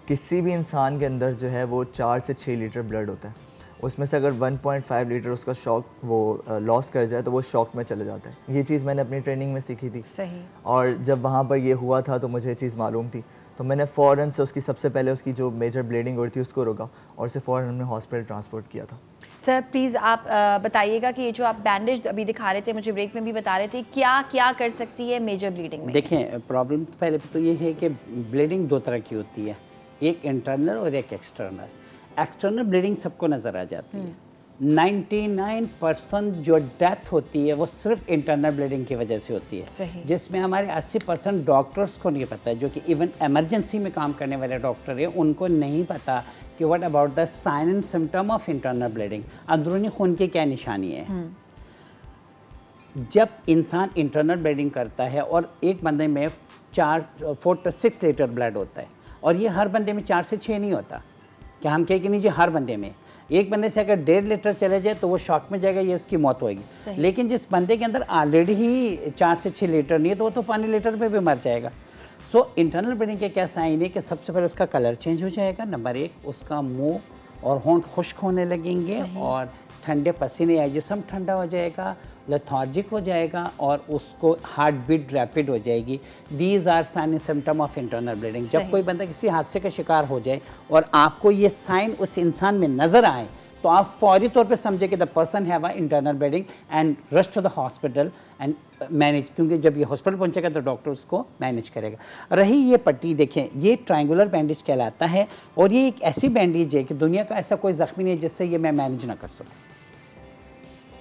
किसी भी इंसान के अंदर जो है वो 4 से 6 लीटर ब्लड होता है, उसमें से अगर 1.5 लीटर उसका शॉक वो लॉस कर जाए तो वो शॉक में चले जाता है। ये चीज़ मैंने अपनी ट्रेनिंग में सीखी थी। सही। और जब वहाँ पर ये हुआ था तो मुझे ये चीज़ मालूम थी, तो मैंने फ़ौरन से उसकी सबसे पहले उसकी जो मेजर ब्लीडिंग हो रही थी उसको रोका और उसे फ़ौरन हमने हॉस्पिटल ट्रांसपोर्ट किया था। सर प्लीज़ आप बताइएगा कि ये जो आप बैंडेज अभी दिखा रहे थे, मुझे ब्रेक में भी बता रहे थे, क्या क्या कर सकती है मेजर ब्लीडिंग में? देखें, प्रॉब्लम पहले तो ये है कि ब्लीडिंग 2 तरह की होती है, एक इंटरनल और एक एक्सटर्नल। एक्सटर्नल ब्लीडिंग सबको नज़र आ जाती है। 99% जो डेथ होती है वो सिर्फ इंटरनल ब्लीडिंग की वजह से होती है, जिसमें हमारे 80% डॉक्टर्स को नहीं पता है, जो कि इवन इमरजेंसी में काम करने वाले डॉक्टर हैं उनको नहीं पता कि what about the sign and symptom of internal bleeding, अंदरूनी खून की क्या निशानी है। जब इंसान इंटरनल ब्लीडिंग करता है और एक बंदे में 4 to 6 लीटर ब्लड होता है, और ये हर बंदे में 4 से 6 नहीं होता, क्या हम कहें कि नहीं जी हर बंदे में। एक बंदे से अगर 1.5 लीटर चले जाए तो वो शॉक में जाएगा, ये उसकी मौत होगी। लेकिन जिस बंदे के अंदर ऑलरेडी ही 4 से 6 लीटर नहीं है तो वो तो 5 लीटर पे भी मर जाएगा। सो इंटरनल ब्लीडिंग के क्या साइन है कि सबसे पहले उसका कलर चेंज हो जाएगा, नंबर 1 उसका मुंह और होंठ खुश्क होने लगेंगे और ठंडे पसीने या जिस्म ठंडा हो जाएगा, लेथार्जिक हो जाएगा और उसको हार्ट बीट रैपिड हो जाएगी। These are sign symptom of internal bleeding. जब कोई बंदा किसी हादसे का शिकार हो जाए और आपको ये साइन उस इंसान में नज़र आए तो आप फौरी तौर पे समझे कि the person have a internal bleeding and rush to the hospital and manage, क्योंकि जब ये हॉस्पिटल पहुंचेगा तो डॉक्टर उसको मैनेज करेगा। रही ये पट्टी, देखें ये ट्रायंगुलर बैंडेज कहलाता है और ये एक ऐसी बैंडेज है कि दुनिया का ऐसा कोई ज़ख्मी नहीं है जिससे ये मैं मैनेज ना कर सकूँ।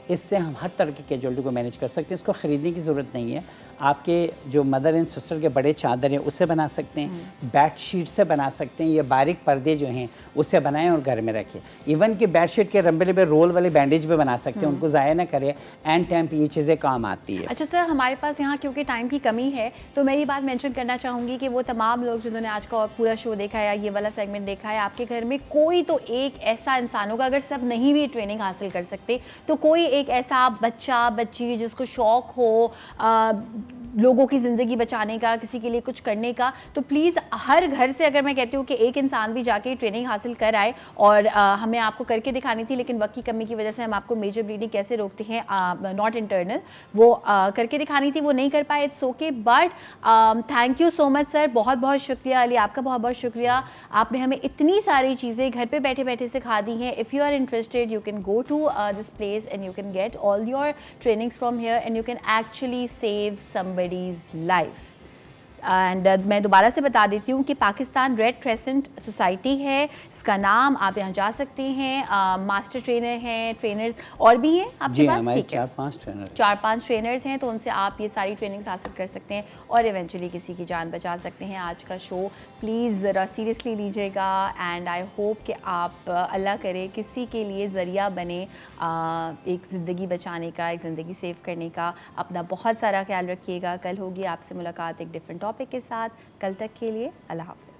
इससे हम हर तरह की कैजुअलिटी को मैनेज कर सकते हैं, इसको ख़रीदने की ज़रूरत नहीं है। आपके जो मदर एंड सिस्टर के बड़े चादर हैं उससे बना सकते हैं, बेड शीट से बना सकते हैं, ये बारीक पर्दे जो हैं उससे बनाएं और घर में रखें। इवन कि बेड शीट के लंबे लंबे रोल वाले बैंडेज भी बना सकते हैं, उनको ज़ाया ना करें, एंड टाइम पे ये चीज़ें काम आती है। अच्छा सर, हमारे पास यहाँ क्योंकि टाइम की कमी है तो मैं ये बात मेंशन करना चाहूँगी कि वो तमाम लोग जिन्होंने आज का पूरा शो देखा है या ये वाला सेगमेंट देखा है, आपके घर में कोई तो एक ऐसा इंसान होगा, अगर सब नहीं भी ट्रेनिंग हासिल कर सकते तो कोई एक ऐसा बच्चा बच्ची जिसको शौक हो लोगों की ज़िंदगी बचाने का, किसी के लिए कुछ करने का, तो प्लीज़ हर घर से अगर मैं कहती हूँ कि एक इंसान भी जाके ट्रेनिंग हासिल कर आए। और हमें आपको करके दिखानी थी लेकिन वक्त की कमी की वजह से हम आपको मेजर ब्लीडिंग कैसे रोकते हैं, नॉट इंटरनल, वो करके दिखानी थी, वो नहीं कर पाए, it's okay. But thank you so much sir, बहुत बहुत शुक्रिया अली, आपका बहुत बहुत शुक्रिया। आपने हमें इतनी सारी चीज़ें घर पर बैठे बैठे सिखा दी हैं। If you are interested you can go to this place and you can get all your trainings from here and you can actually save somebody's life। And मैं दोबारा से बता देती हूँ कि पाकिस्तान रेड क्रेसेंट सोसाइटी है इसका नाम, आप यहाँ जा सकते हैं। मास्टर ट्रेनर हैं, ट्रेनर्स और भी हैं आपके पास? ठीक है, 4-5 ट्रेनर्स हैं, तो उनसे आप ये सारी ट्रेनिंग्स हासिल कर सकते हैं और इवेंचुअली किसी की जान बचा सकते हैं। आज का शो प्लीज़ ज़रा सीरियसली लीजिएगा एंड आई होप कि आप अल्लाह करे किसी के लिए ज़रिया बने एक ज़िंदगी बचाने का, एक ज़िंदगी सेव करने का। अपना बहुत सारा ख्याल रखिएगा। कल होगी आपसे मुलाकात एक डिफरेंट टॉपिक के साथ। कल तक के लिए अल्लाह हाफ़िज़।